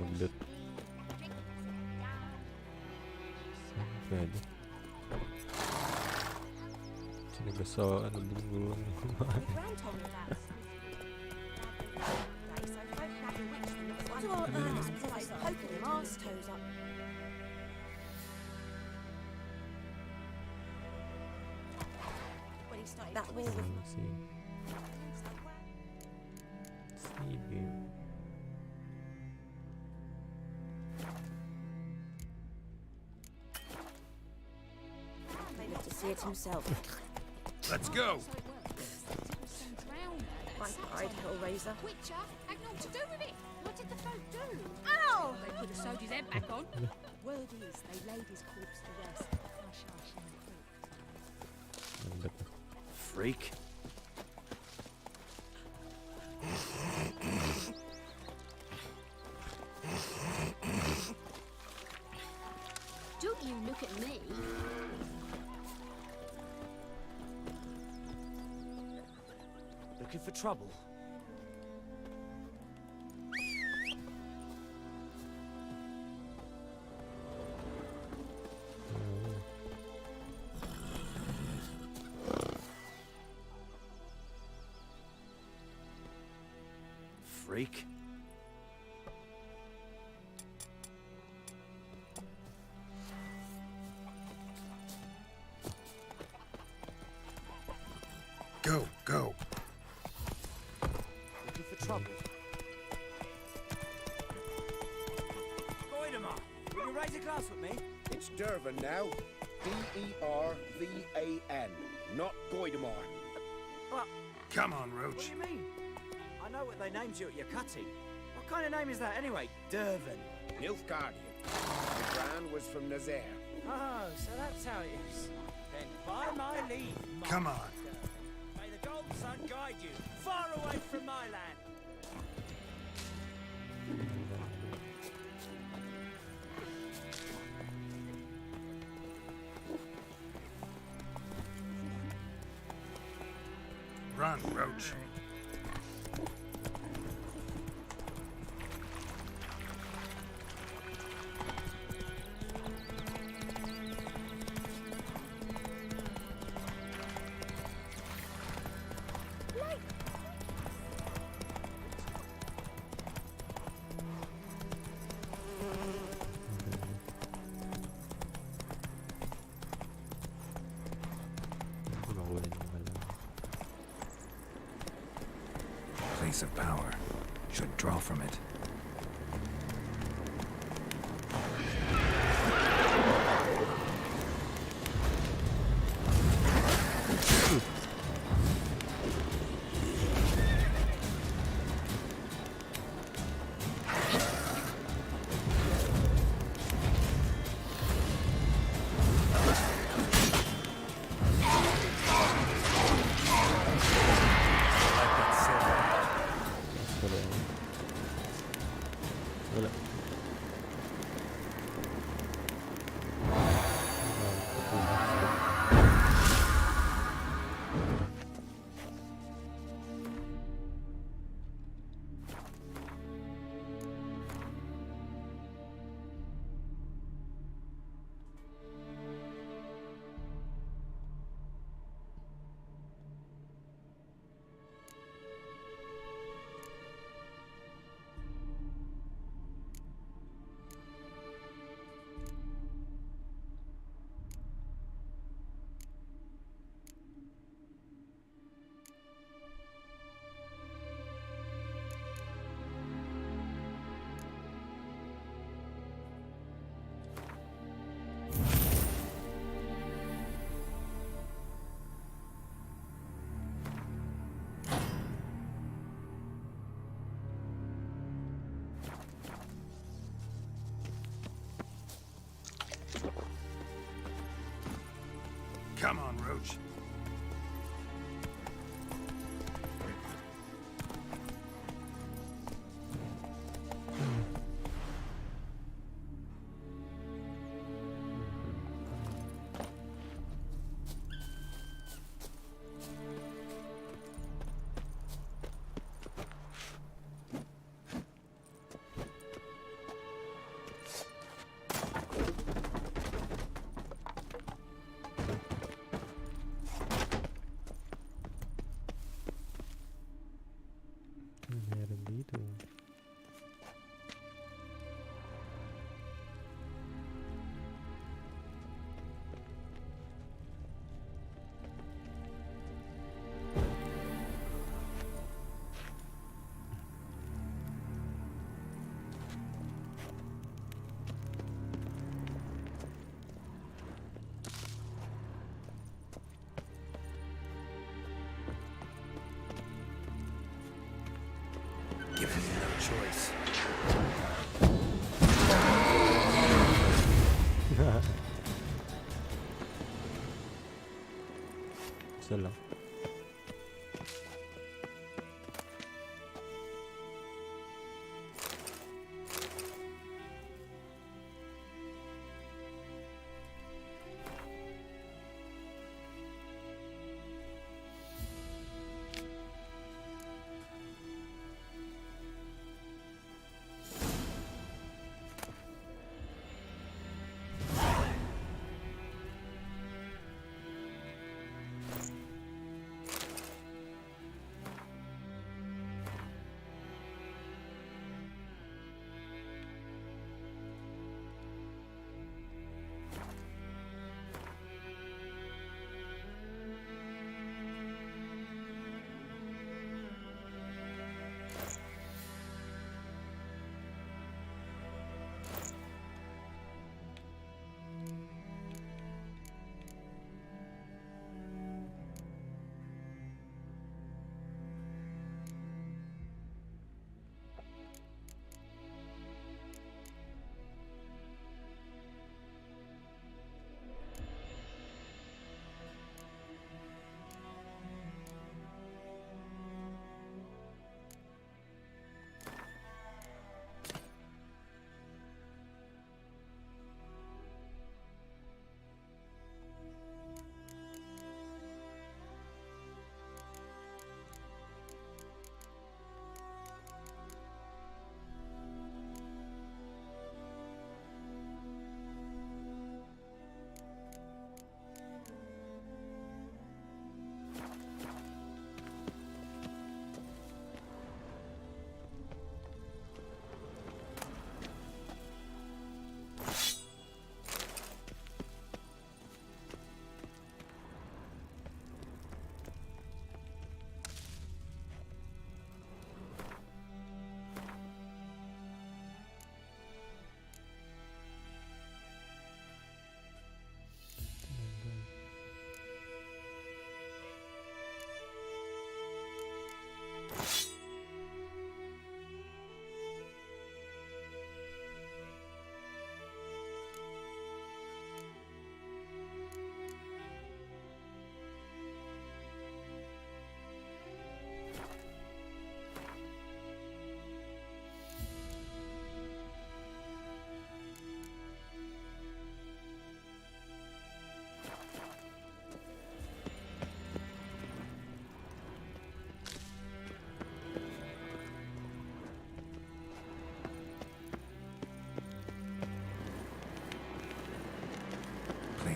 Maglit. Pwede. Sinagasaan ang bulong naman. That wall with Live to see it himself. Let's go. My pride, Hellraiser. Witcher had naught to do with it. What did the folk do? Ow! They put a soldier's head back on. Word is they laid his corpse to rest. Hush, hush, in the crypt. Freak. Don't you look at me. Looking for trouble? Freak. Go, go. Looking for trouble? Goidemar, will you raise a glass with me? It's Durban now. D-E-R-V-A-N, not Goidemar. But... Come on, What Roach. do you mean? I know what they named you at your cutting. What kind of name is that anyway? Durvan. Nilfgaardian. The brand was from Nazaire. Oh, so that's how it is. Then by my leave, Come on. May the golden sun guide you far away from my land. Run, Roach. Place of power. Should draw from it. Come on, Roach. Give him no choice. Salam.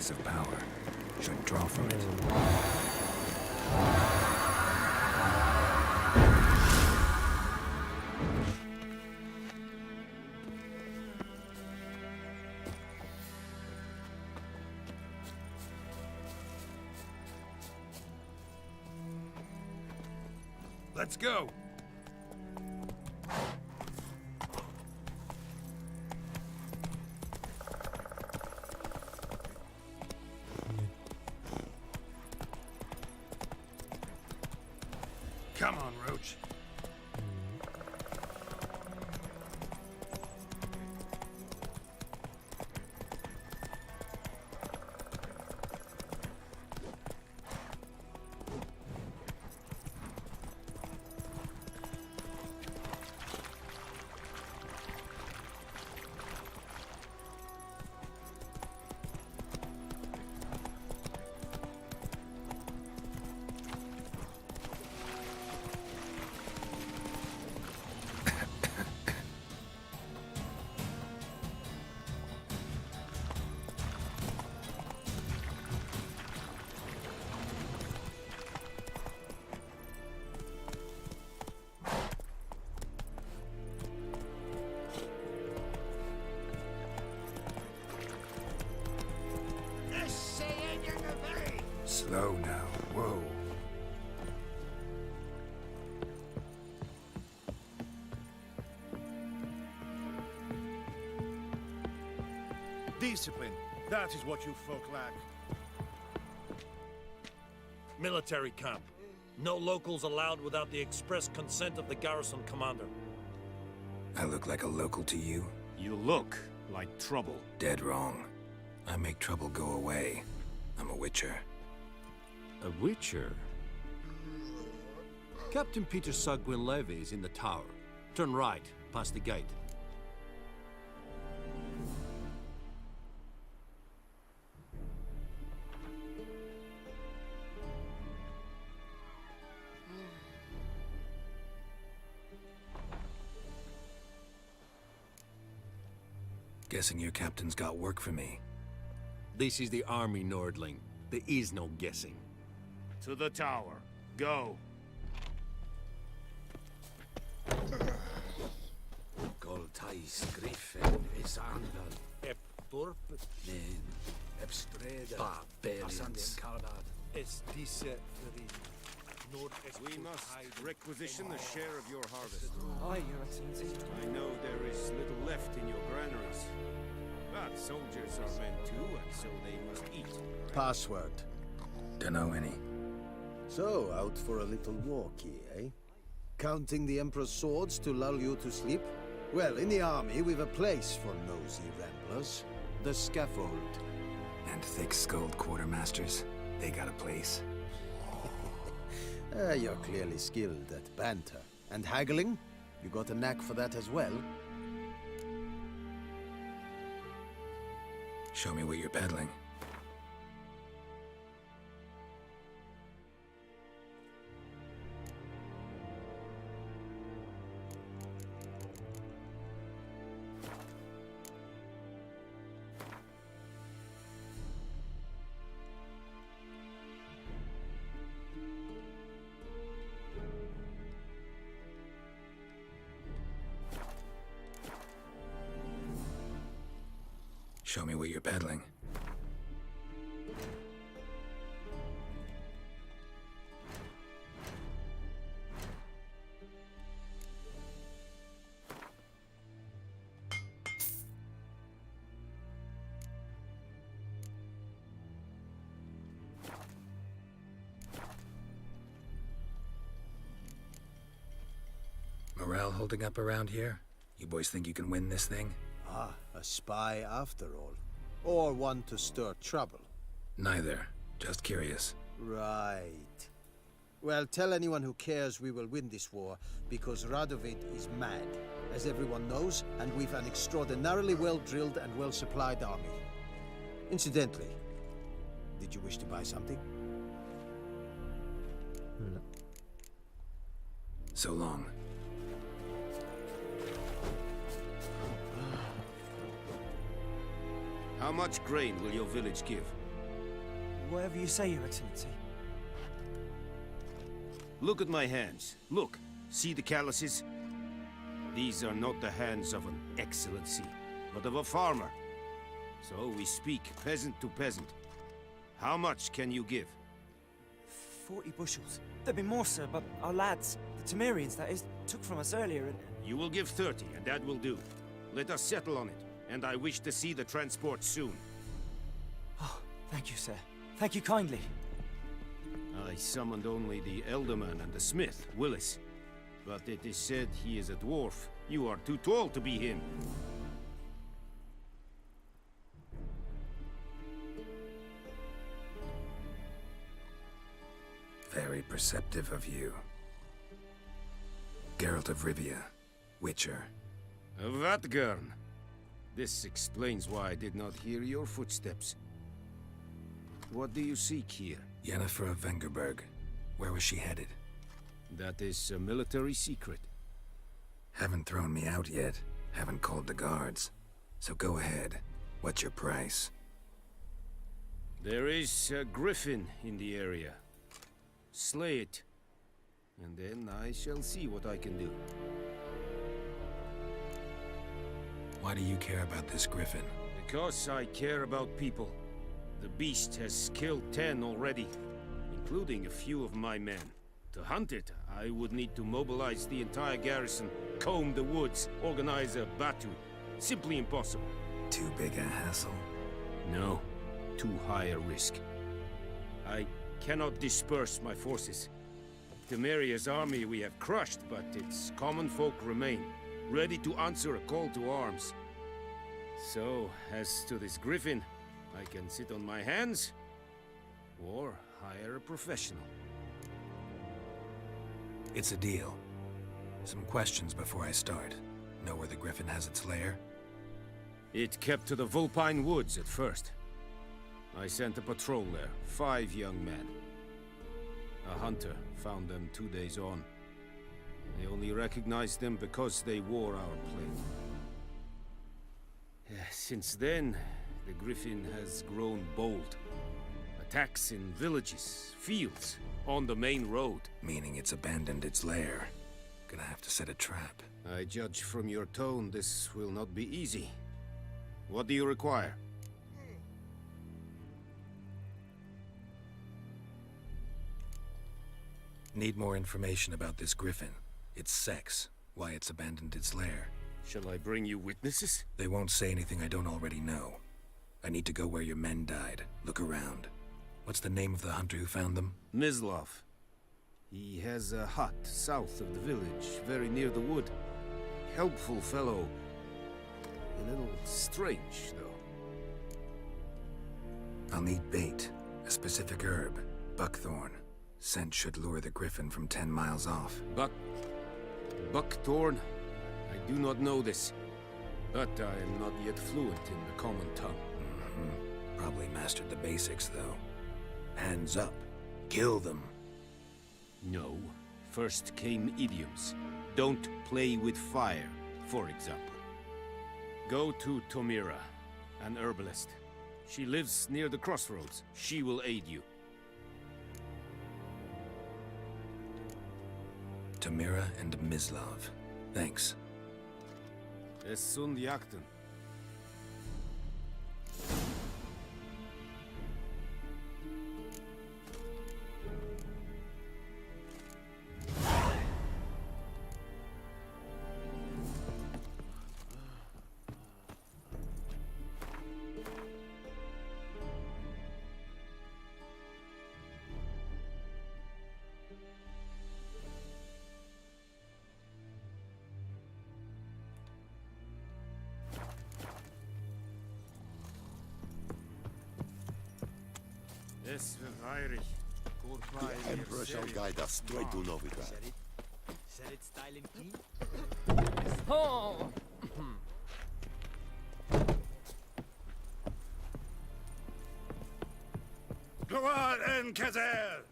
base of power. Should draw from it. Let's go! Come on, Roach. Slow now. Whoa. Discipline. That is what you folk lack. Military camp. No locals allowed without the express consent of the garrison commander. I look like a local to you? You look like trouble. Dead wrong. I make trouble go away. I'm a witcher. A witcher? Captain Peter Sugwin Levy is in the tower. Turn right, past the gate. Guessing your captain's got work for me. This is the army, Nordling. There is no guessing. To the tower. Go. Goltais Griffin is Andan. Ep Dorp Nen. Ep Streda. Barbarians. Es diese We must requisition the share of your harvest. Aye, Your Excellency. I know there is little left in your granaries. But soldiers are men too, and so they must eat. Password. Dunno any. So, out for a little walkie, eh? Counting the Emperor's swords to lull you to sleep? Well, in the army, we've a place for nosy ramblers. The scaffold. And thick-skulled quartermasters. They got a place. You're clearly skilled at banter. And haggling? You got a knack for that as well? Show me what you're peddling. Show me what you're peddling. Morale holding up around here? You boys think you can win this thing? Ah, a spy after all. Or one to stir trouble. Neither. Just curious. Right. Well, tell anyone who cares we will win this war, because Radovid is mad, as everyone knows, and we've an extraordinarily well-drilled and well-supplied army. Incidentally, did you wish to buy something? No. So long. How much grain will your village give? Whatever you say, Your Excellency. Look at my hands. Look. See the calluses? These are not the hands of an excellency, but of a farmer. So we speak peasant to peasant. How much can you give? 40 bushels. There'd be more, sir, but our lads, the Temerians, that is, took from us earlier and... You will give 30, and that will do. Let us settle on it, and I wish to see the transport soon. Oh, thank you, sir. Thank you kindly. I summoned only the Elderman and the smith, Willis. But it is said he is a dwarf. You are too tall to be him. Very perceptive of you. Geralt of Rivia, Witcher. Vatgern. This explains why I did not hear your footsteps. What do you seek here? Yennefer of Vengerberg. Where was she headed? That is a military secret. Haven't thrown me out yet. Haven't called the guards. So go ahead. What's your price? There is a griffin in the area. Slay it. And then I shall see what I can do. Why do you care about this griffin? Because I care about people. The beast has killed 10 already, including a few of my men. To hunt it, I would need to mobilize the entire garrison, comb the woods, organize a batu. Simply impossible. Too big a hassle? No. Too high a risk. I cannot disperse my forces. Temeria's army we have crushed, but its common folk remain, ready to answer a call to arms. So, as to this griffin, I can sit on my hands, or hire a professional. It's a deal. Some questions before I start. Know where the griffin has its lair? It kept to the Vulpine Woods at first. I sent a patrol there, 5 young men. A hunter found them 2 days on. They only recognized them because they wore our plate. Since then, the griffin has grown bold. Attacks in villages, fields, on the main road. Meaning it's abandoned its lair. Gonna have to set a trap. I judge from your tone this will not be easy. What do you require? Need more information about this griffin. Its sex, why it's abandoned its lair. Shall I bring you witnesses? They won't say anything I don't already know. I need to go where your men died. Look around. What's the name of the hunter who found them? Mislav. He has a hut south of the village, very near the wood. Helpful fellow. A little strange, though. I'll need bait. A specific herb. Buckthorn. Scent should lure the griffin from 10 miles off. Buckthorn? I do not know this. But I am not yet fluent in the common tongue. Probably mastered the basics, though. Hands up. Kill them. No. First came idioms. Don't play with fire, for example. Go to Tomira, an herbalist. She lives near the crossroads. She will aid you. Tomira and Mislav. Thanks. Es sunt jakten. The Emperor shall guide us straight to Novigrad. Oh! Gloire en Kazer!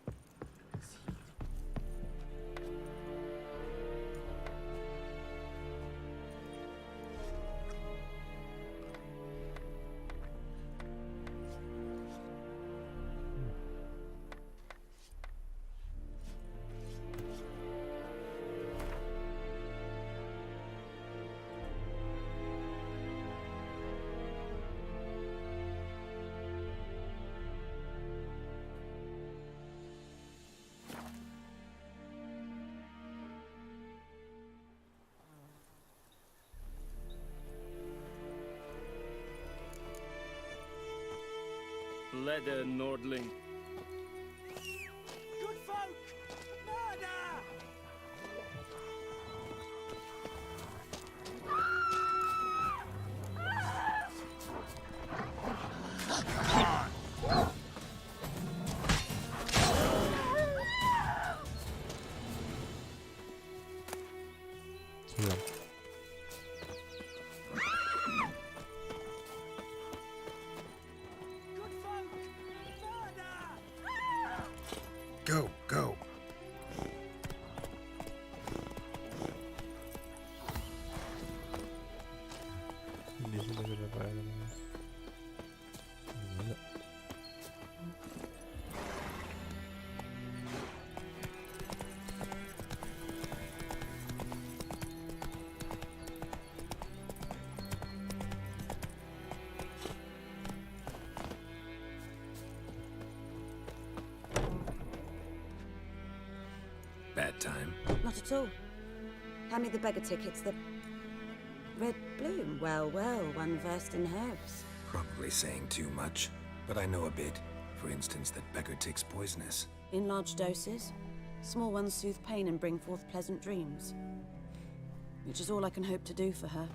leather, Nordling. Good folk! Murder! Hilang. Go, go. Di sini berapa elemen? Gila. Bad time. Not at all. Hand me the beggar tickets, the red bloom. Well, well, one versed in herbs. Probably saying too much, but I know a bit. For instance, that beggar tick's poisonous. In large doses. Small ones soothe pain and bring forth pleasant dreams. Which is all I can hope to do for her.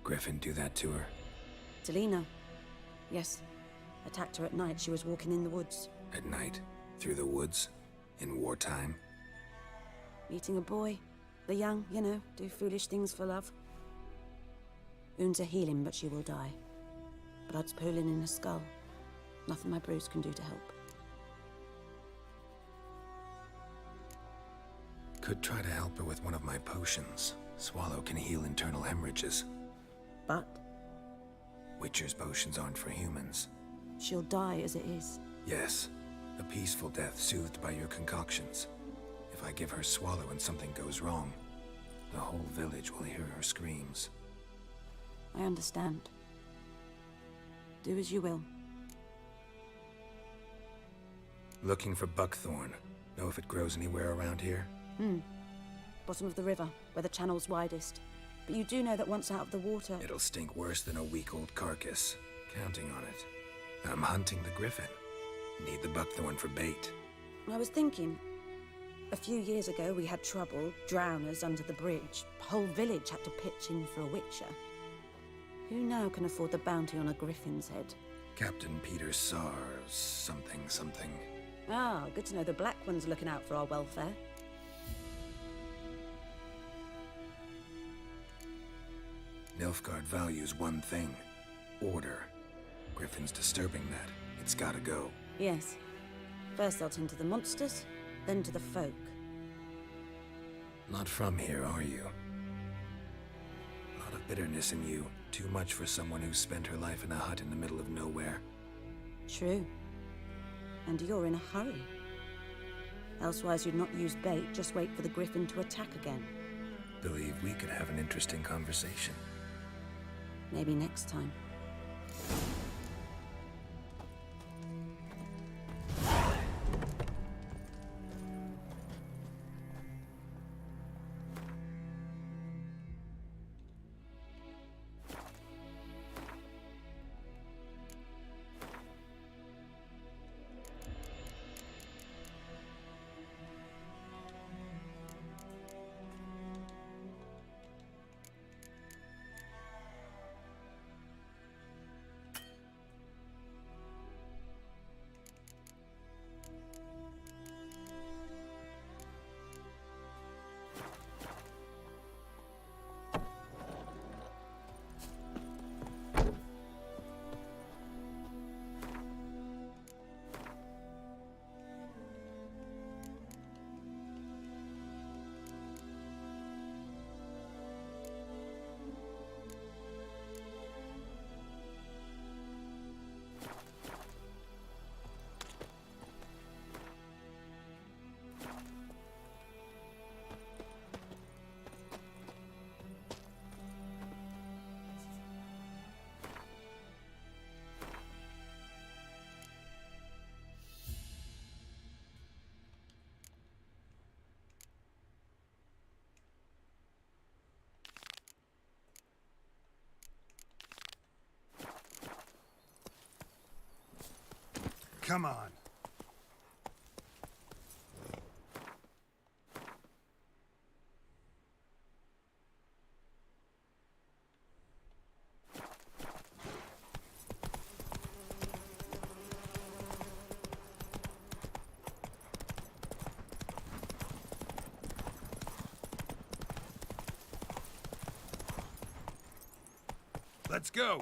Griffin do that to her? Delina. Yes. Attacked her at night. She was walking in the woods. At night? Through the woods? In wartime? Meeting a boy. The young, you know, do foolish things for love. Wounds are healing, but she will die. Blood's pooling in her skull. Nothing my brews can do to help. Could try to help her with one of my potions. Swallow can heal internal hemorrhages. But? Witcher's potions aren't for humans. She'll die as it is. Yes. A peaceful death soothed by your concoctions. If I give her Swallow and something goes wrong, the whole village will hear her screams. I understand. Do as you will. Looking for buckthorn. Know if it grows anywhere around here? Bottom of the river, where the channel's widest. But you do know that once out of the water... It'll stink worse than a week-old carcass. Counting on it. I'm hunting the griffin. Need the buckthorn for bait. I was thinking... A few years ago, we had trouble, drowners under the bridge. The whole village had to pitch in for a witcher. Who now can afford the bounty on a griffin's head? Captain Peter Sars, something. Ah, good to know the Black One's looking out for our welfare. Nilfgaard values one thing. Order. Griffin's disturbing that. It's gotta go. Yes. First I'll tend to the monsters, then to the folk. Not from here, are you? A lot of bitterness in you. Too much for someone who spent her life in a hut in the middle of nowhere. True. And you're in a hurry. Elsewise you'd not use bait, just wait for the griffin to attack again. Believe we could have an interesting conversation. Maybe next time. Come on. Let's go.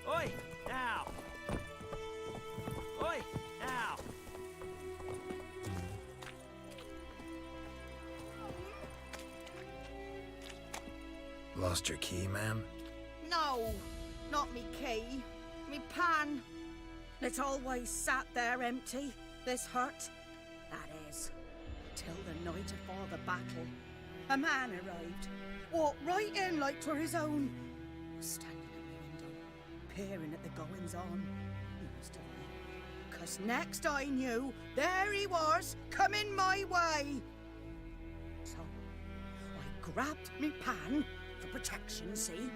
Oi, now! Oi, now! Lost your key, ma'am? No, not me key. Me pan. It's always sat there empty, this hut. That is, till the night afore the battle. A man arrived, walked right in like 'twere his own. Was standing at my window, peering at the goings-on. He must have been. 'Cause next I knew, there he was, coming my way. So, I grabbed me pan, for protection, see?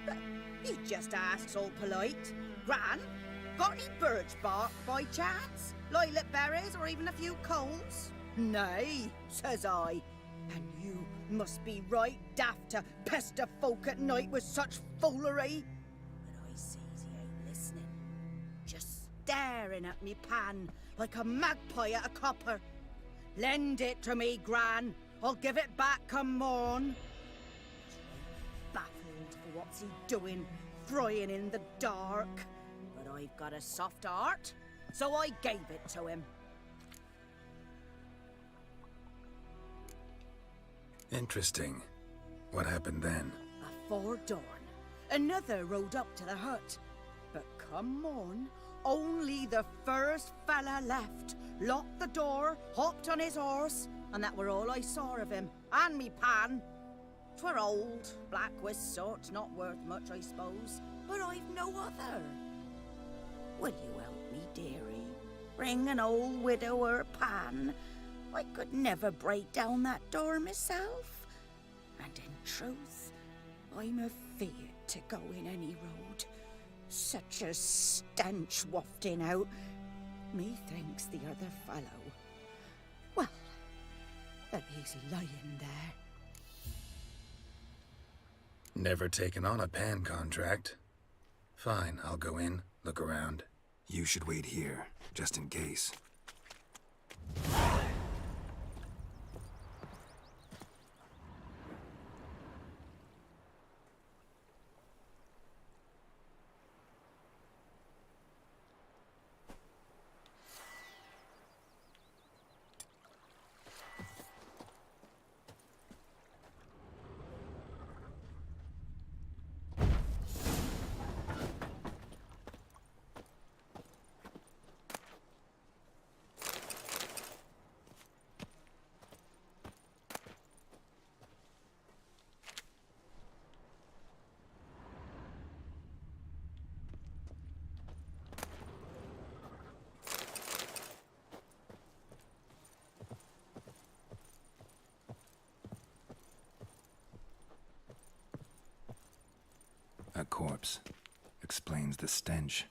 But he just asks all polite, Gran, got any birch bark by chance? Lilac berries or even a few coals? Nay, says I. And you must be right daft to pester folk at night with such foolery. But I sees he ain't listening. Just staring at me pan like a magpie at a copper. Lend it to me, Gran. I'll give it back come morn. Baffled for what's he doing, frying in the dark. But I've got a soft heart, so I gave it to him. Interesting. What happened then? Afore dawn, another rode up to the hut. But come morn, only the first fella left, locked the door, hopped on his horse, and that were all I saw of him, and me pan. 'Twere old, black-wist sort, not worth much, I suppose, but I've no other. Will you help me, dearie? Bring an old widower pan. I could never break down that door myself. And in truth, I'm afeard to go in any road. Such a stench wafting out. Methinks the other fellow. Well, that he's lying there. Never taken on a pan contract. Fine, I'll go in, look around. You should wait here, just in case. A corpse. Explains the stench.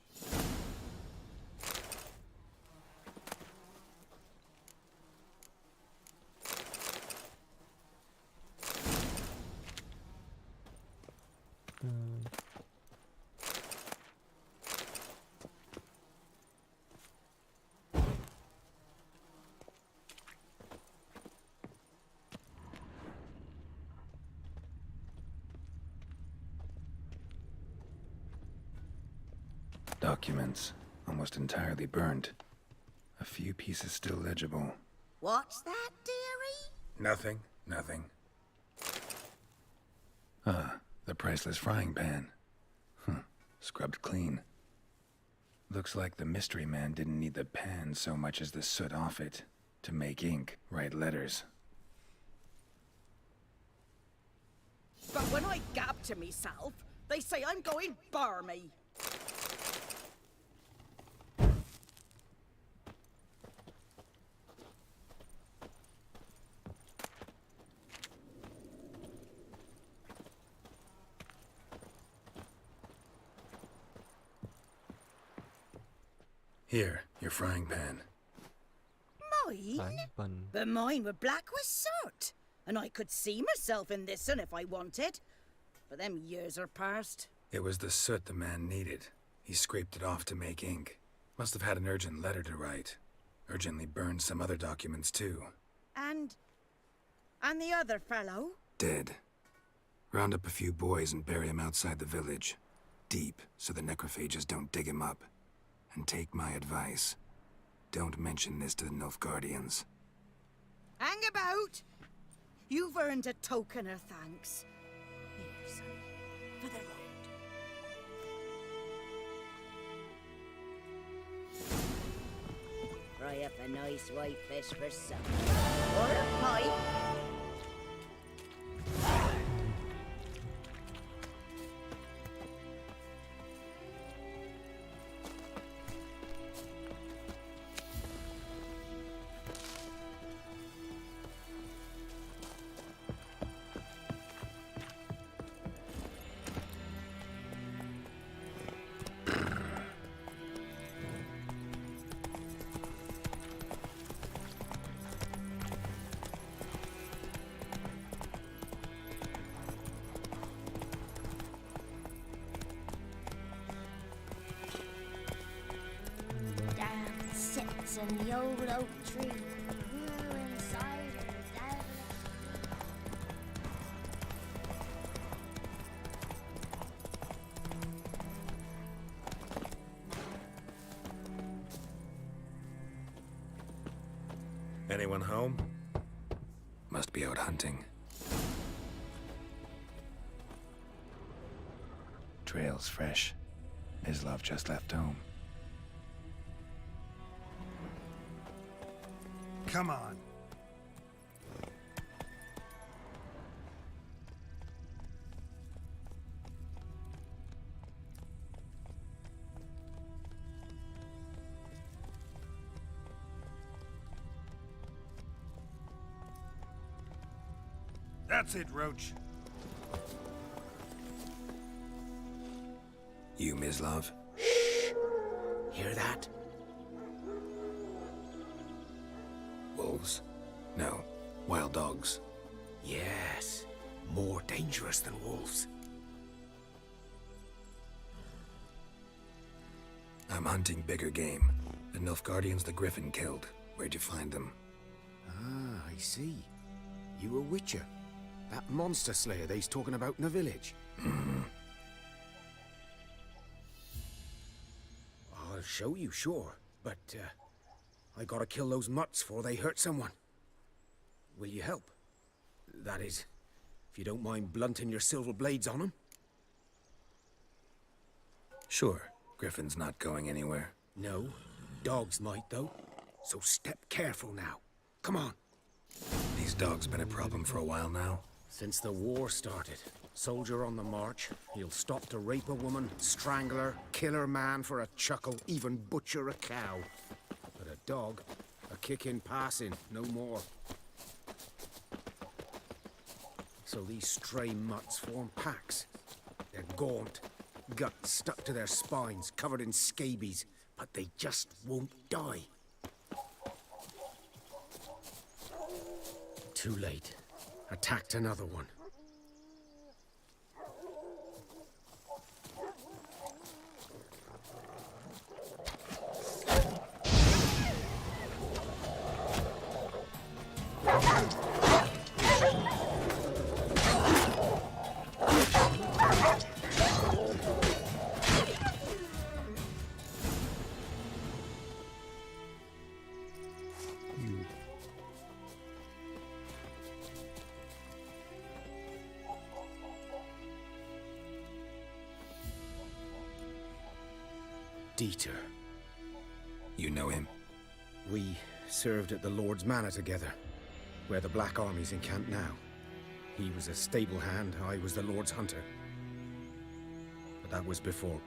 Documents, almost entirely burnt. A few pieces still legible. What's that, dearie? Nothing. Ah, the priceless frying pan. Scrubbed clean. Looks like the mystery man didn't need the pan so much as the soot off it to make ink, write letters. But when I gab to myself, they say I'm going barmy. Here, your frying pan. Mine? But mine were black with soot. And I could see myself in this one if I wanted. But them years are past. It was the soot the man needed. He scraped it off to make ink. Must have had an urgent letter to write. Urgently burned some other documents too. And the other fellow? Dead. Round up a few boys and bury him outside the village. Deep, so the necrophages don't dig him up. And take my advice. Don't mention this to the Nilfgaardians. Hang about! You've earned a token of thanks. Here, son, for the road. Fry up a nice white fish for supper. Or a pipe. Sits in the old oak tree, grew inside her dad. Anyone home? Must be out hunting. Trail's fresh. Mislav just left home. Come on. That's it, Roach. You, Mislav? Hear that? Wolves? No, wild dogs. Yes, more dangerous than wolves. I'm hunting bigger game. The Nilfgaardians the Griffin killed. Where'd you find them? Ah, I see. You a witcher. That monster slayer they's talking about in the village. I'll show you, sure. But, I gotta kill those mutts before they hurt someone. Will you help? That is, if you don't mind blunting your silver blades on them. Sure. Griffin's not going anywhere. No, dogs might though. So step careful now. Come on. These dogs been a problem for a while now? Since the war started. Soldier on the march. He'll stop to rape a woman, strangle her, kill her man for a chuckle, even butcher a cow. But a dog, a kick in passing, no more. So these stray mutts form packs. They're gaunt, guts stuck to their spines, covered in scabies, but they just won't die. Too late. Attacked another one. Dieter. You know him? We served at the Lord's Manor together, where the Black Army's encamped now. He was a stable hand, I was the Lord's hunter. But that was before...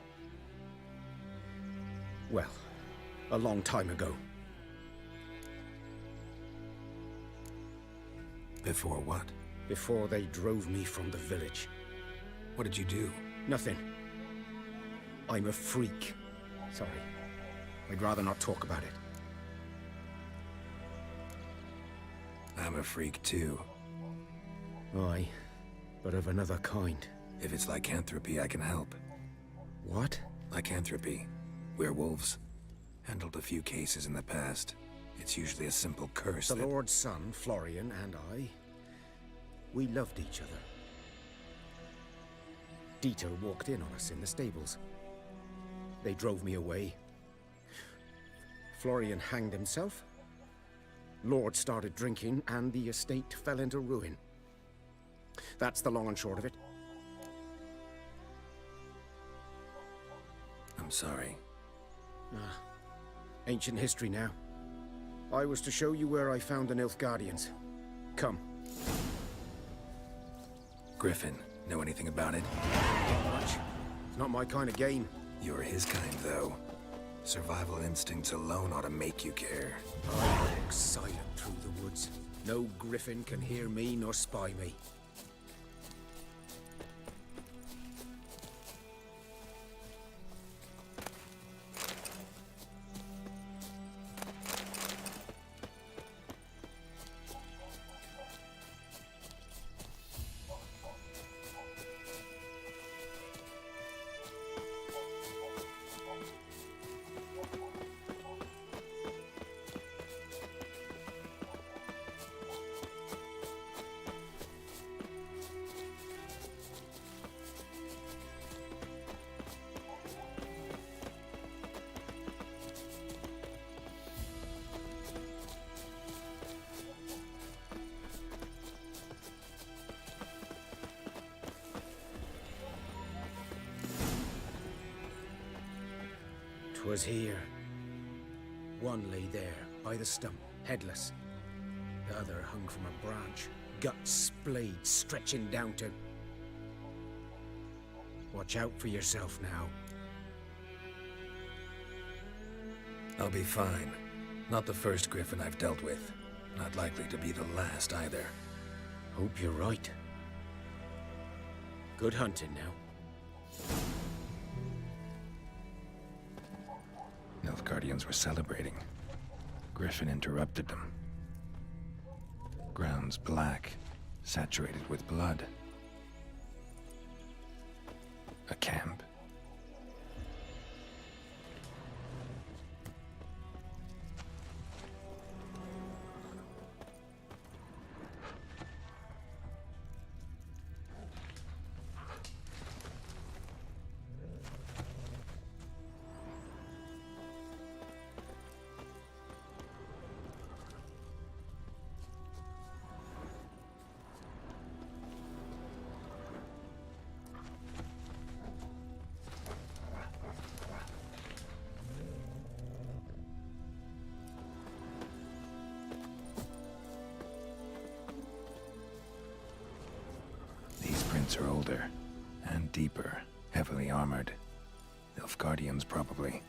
well, a long time ago. Before what? Before they drove me from the village. What did you do? Nothing. I'm a freak. Sorry. I'd rather not talk about it. I'm a freak too. Aye, but of another kind. If it's lycanthropy, I can help. What? Lycanthropy. Werewolves. Handled a few cases in the past. It's usually a simple curse The that... Lord's son, Florian, and I, we loved each other. Dieter walked in on us in the stables. They drove me away. Florian hanged himself. Lord started drinking, and the estate fell into ruin. That's the long and short of it. I'm sorry. Ancient history now. I was to show you where I found the Nilfgaardians. Come. Griffin, know anything about it? Not much. It's not my kind of game. You're his kind, though. Survival instincts alone ought to make you care. I walk silent through the woods. No griffin can hear me nor spy me. Was here. One lay there, by the stump, headless. The other hung from a branch, guts splayed, stretching down to... Watch out for yourself now. I'll be fine. Not the first griffin I've dealt with. Not likely to be the last either. Hope you're right. Good hunting now. Nilfgaardians were celebrating. Griffin interrupted them. Ground's black, saturated with blood. A camp. Are older and deeper, heavily armored. Nilfgaardians, probably.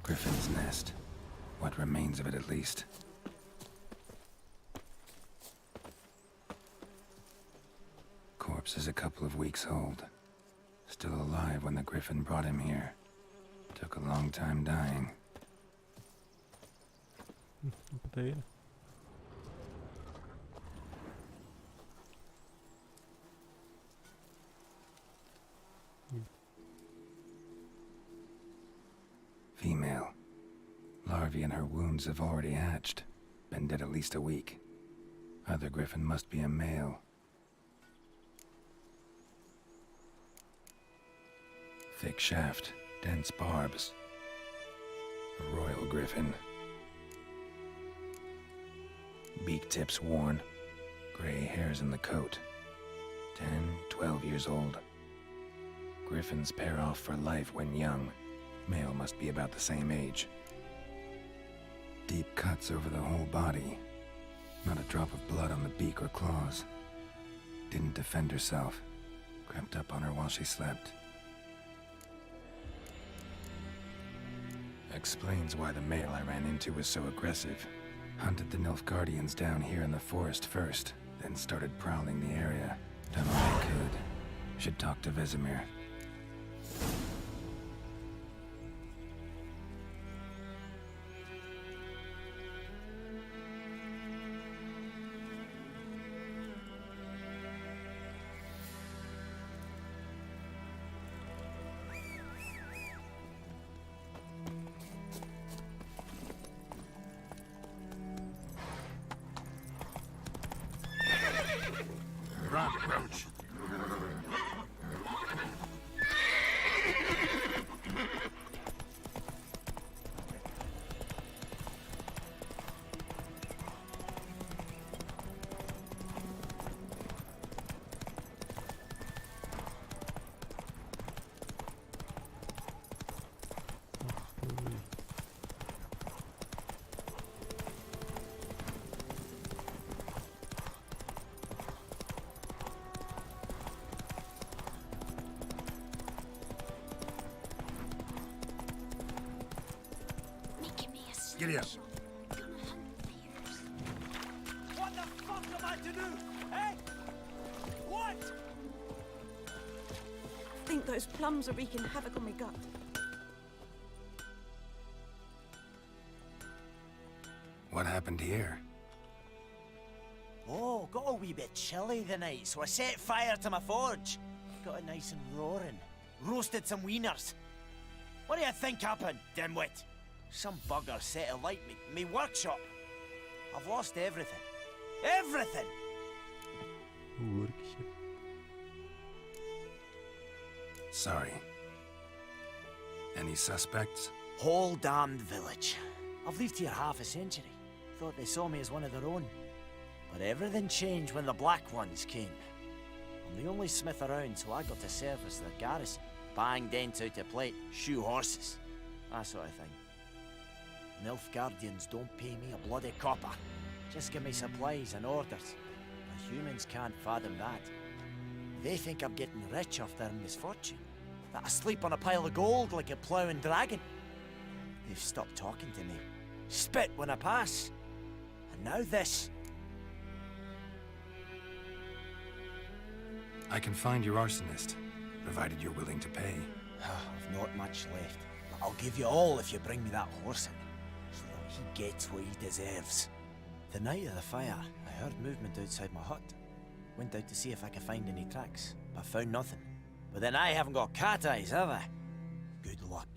Griffin's nest. What remains of it, at least. Corpse is a couple of weeks old. Still alive when the Griffin brought him here. Took a long time dying. Apa ya? Female. Larvae in her wounds have already hatched. Been dead at least a week. Other Griffin must be a male. Thick shaft, dense barbs. A royal Griffin. Beak tips worn. Gray hairs in the coat. 10, 12 years old. Griffins pair off for life when young. Male must be about the same age. Deep cuts over the whole body. Not a drop of blood on the beak or claws. Didn't defend herself. Crept up on her while she slept. Explains why the male I ran into was so aggressive. Hunted the Nilfgaardians down here in the forest first, then started prowling the area. Done all I could. Should talk to Vesemir. Run, Roach. Giddy up. What the fuck am I to do? Eh? What? I think those plums are wreaking havoc on my gut. What happened here? Oh, got a wee bit chilly the night, so I set fire to my forge. Got it nice and roaring. Roasted some wieners. What do you think happened, dimwit? Some bugger set alight me workshop. I've lost everything. Everything! Sorry. Any suspects? Whole damned village. I've lived here half a century. Thought they saw me as one of their own. But everything changed when the Black Ones came. I'm the only smith around, so I got to serve as their garrison. Bang dents out of plate, shoe horses. That sort of thing. Nilfgaardians don't pay me a bloody copper. Just give me supplies and orders. The humans can't fathom that. They think I'm getting rich off their misfortune. That I sleep on a pile of gold like a ploughing dragon. They've stopped talking to me. Spit when I pass. And now this. I can find your arsonist, provided you're willing to pay. I've not much left, but I'll give you all if you bring me that horse in, so that he gets what he deserves. The night of the fire, I heard movement outside my hut. Went out to see if I could find any tracks, but found nothing. But then I haven't got cat eyes, have I? Good luck.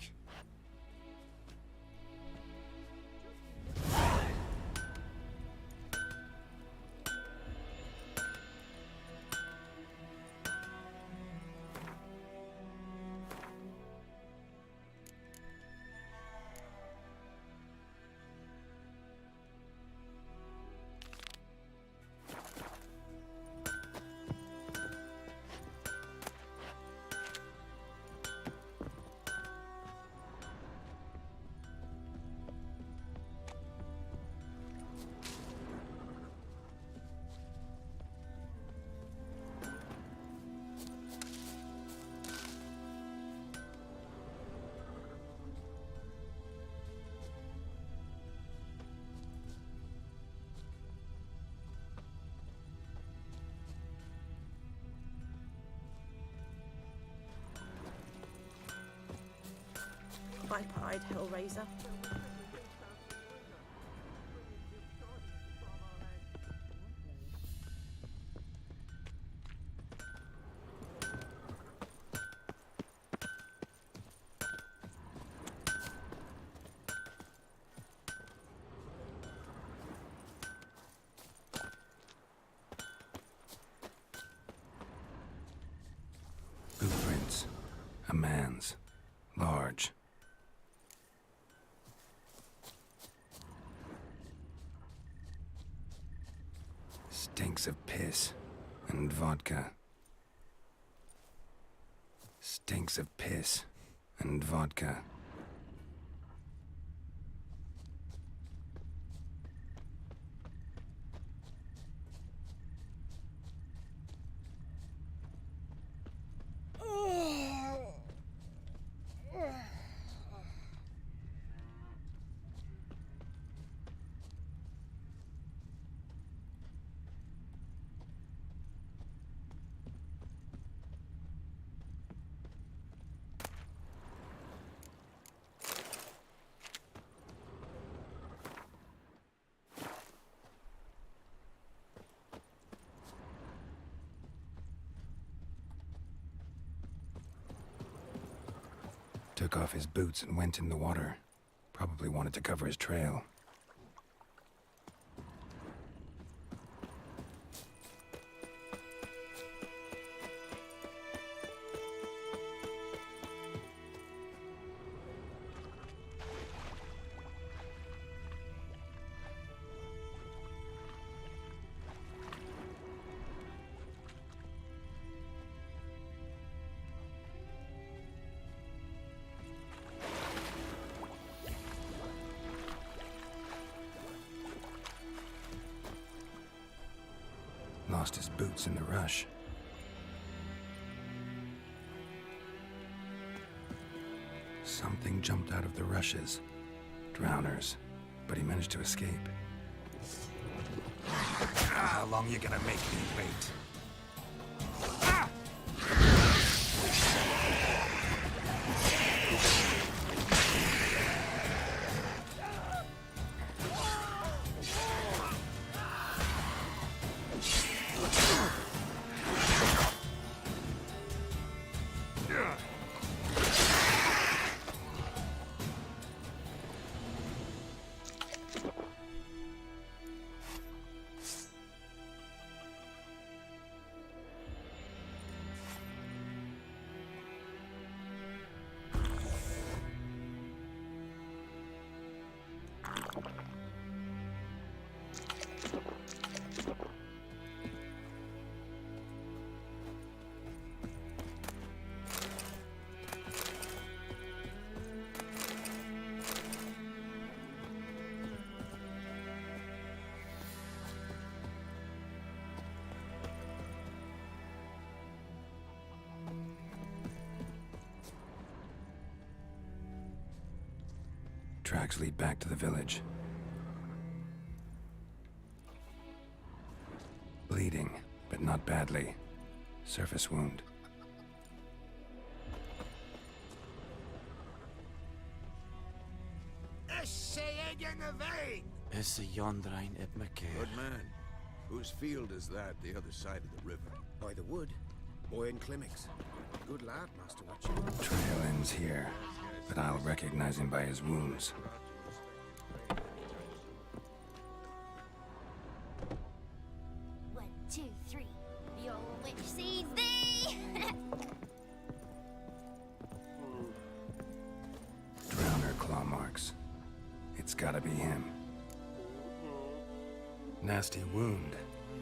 pipe-eyed hellraiser. Footprints. A man's. Large. Stinks of piss and vodka. Stinks of piss and vodka. Took off his boots and went in the water. Probably wanted to cover his trail. Lost his boots in the rush. Something jumped out of the rushes. Drowners. But he managed to escape. How long you gonna make me wait? Tracks lead back to the village. Bleeding, but not badly. Surface wound. Is the Yondrain Ibmake? Good man. Whose field is that, the other side of the river? By the wood. Boy in Climmix. Good lad, Master Watcher. Trail ends here, but I'll recognize him by his wounds. One, two, three. Your witch sees thee! Drowner claw marks. It's gotta be him. Nasty wound.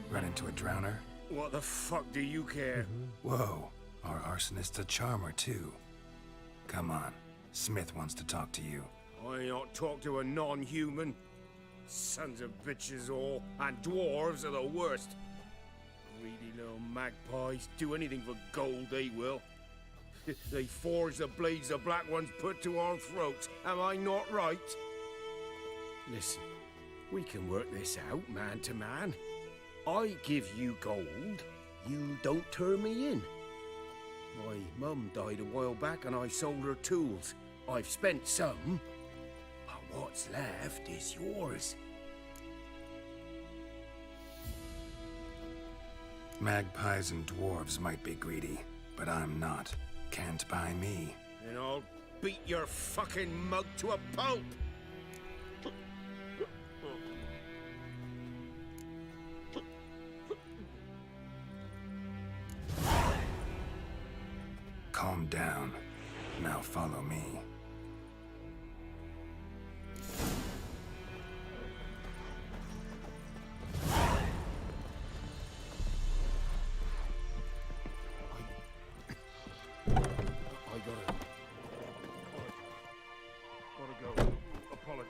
Run into a drowner? What the fuck do you care? Whoa, our arsonist's a charmer too. Come on, Smith wants to talk to you. I ain't not talk to a non-human. Sons of bitches all, and dwarves are the worst. Greedy little magpies, do anything for gold they will. They forge the blades the black ones put to our throats, am I not right? Listen, we can work this out, man to man. I give you gold, you don't turn me in. My mum died a while back and I sold her tools. I've spent some, but what's left is yours. Magpies and dwarves might be greedy, but I'm not. Can't buy me. And I'll beat your fucking mug to a pulp! Calm down. Now follow me. Gotta go. Apologize.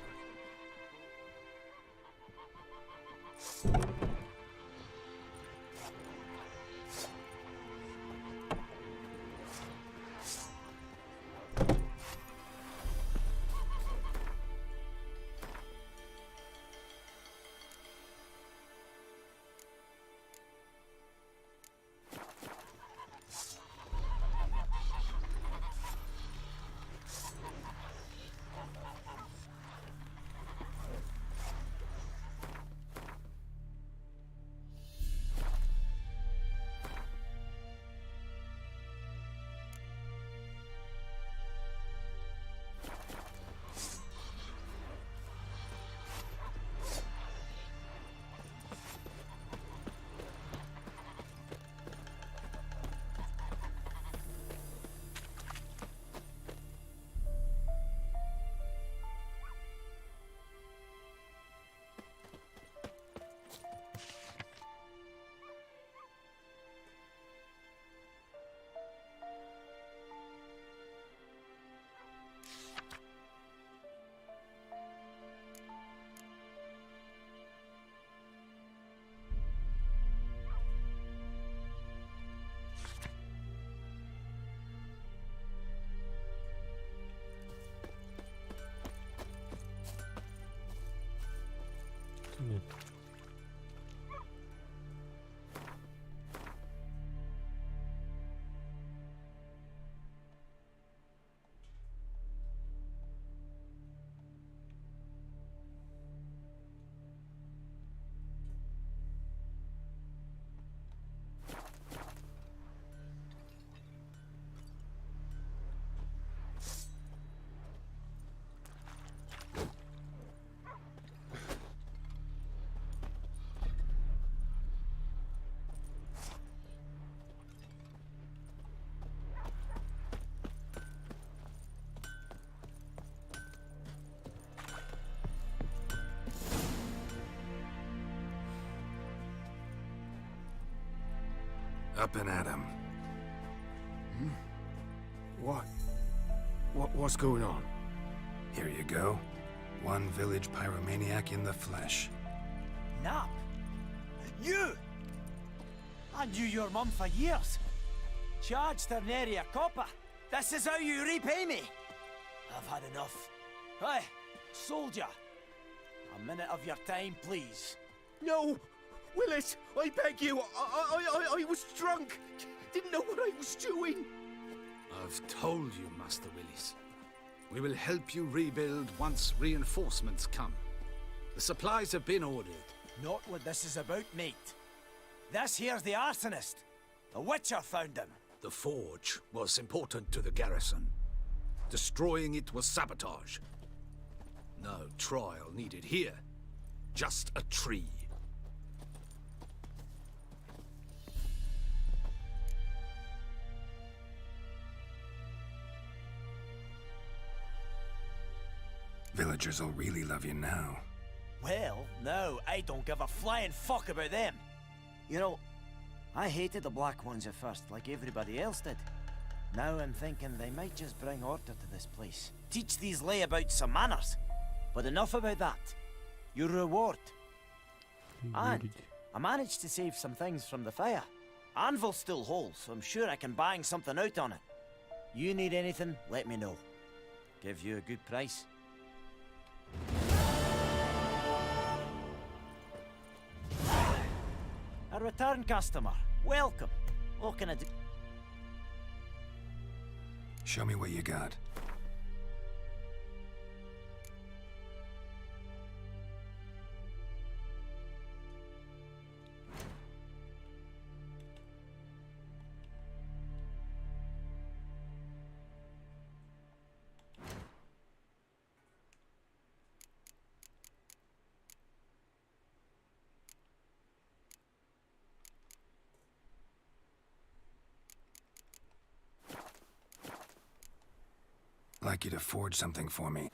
Up and at 'em. What's going on? Here you go. One village pyromaniac in the flesh. Nap? You! I knew your mum for years. Charged her nary a copper. This is how you repay me. I've had enough. Hey, soldier. A minute of your time, please. No! Willis, I beg you. I was drunk. Didn't know what I was doing. I've told you, Master Willis. We will help you rebuild once reinforcements come. The supplies have been ordered. Not what this is about, mate. This here's the arsonist. The Witcher found him. The forge was important to the garrison. Destroying it was sabotage. No trial needed here. Just a tree. Villagers will really love you now. Well, no, I don't give a flying fuck about them. You know, I hated the Black Ones at first, like everybody else did. Now I'm thinking they might just bring order to this place. Teach these layabouts some manners. But enough about that. Your reward. And I managed to save some things from the fire. Anvil's still whole, so I'm sure I can bang something out on it. You need anything, let me know. Give you a good price. A return customer. Welcome. What can I do? Show me what you got. like you to forge something for me.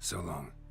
So long.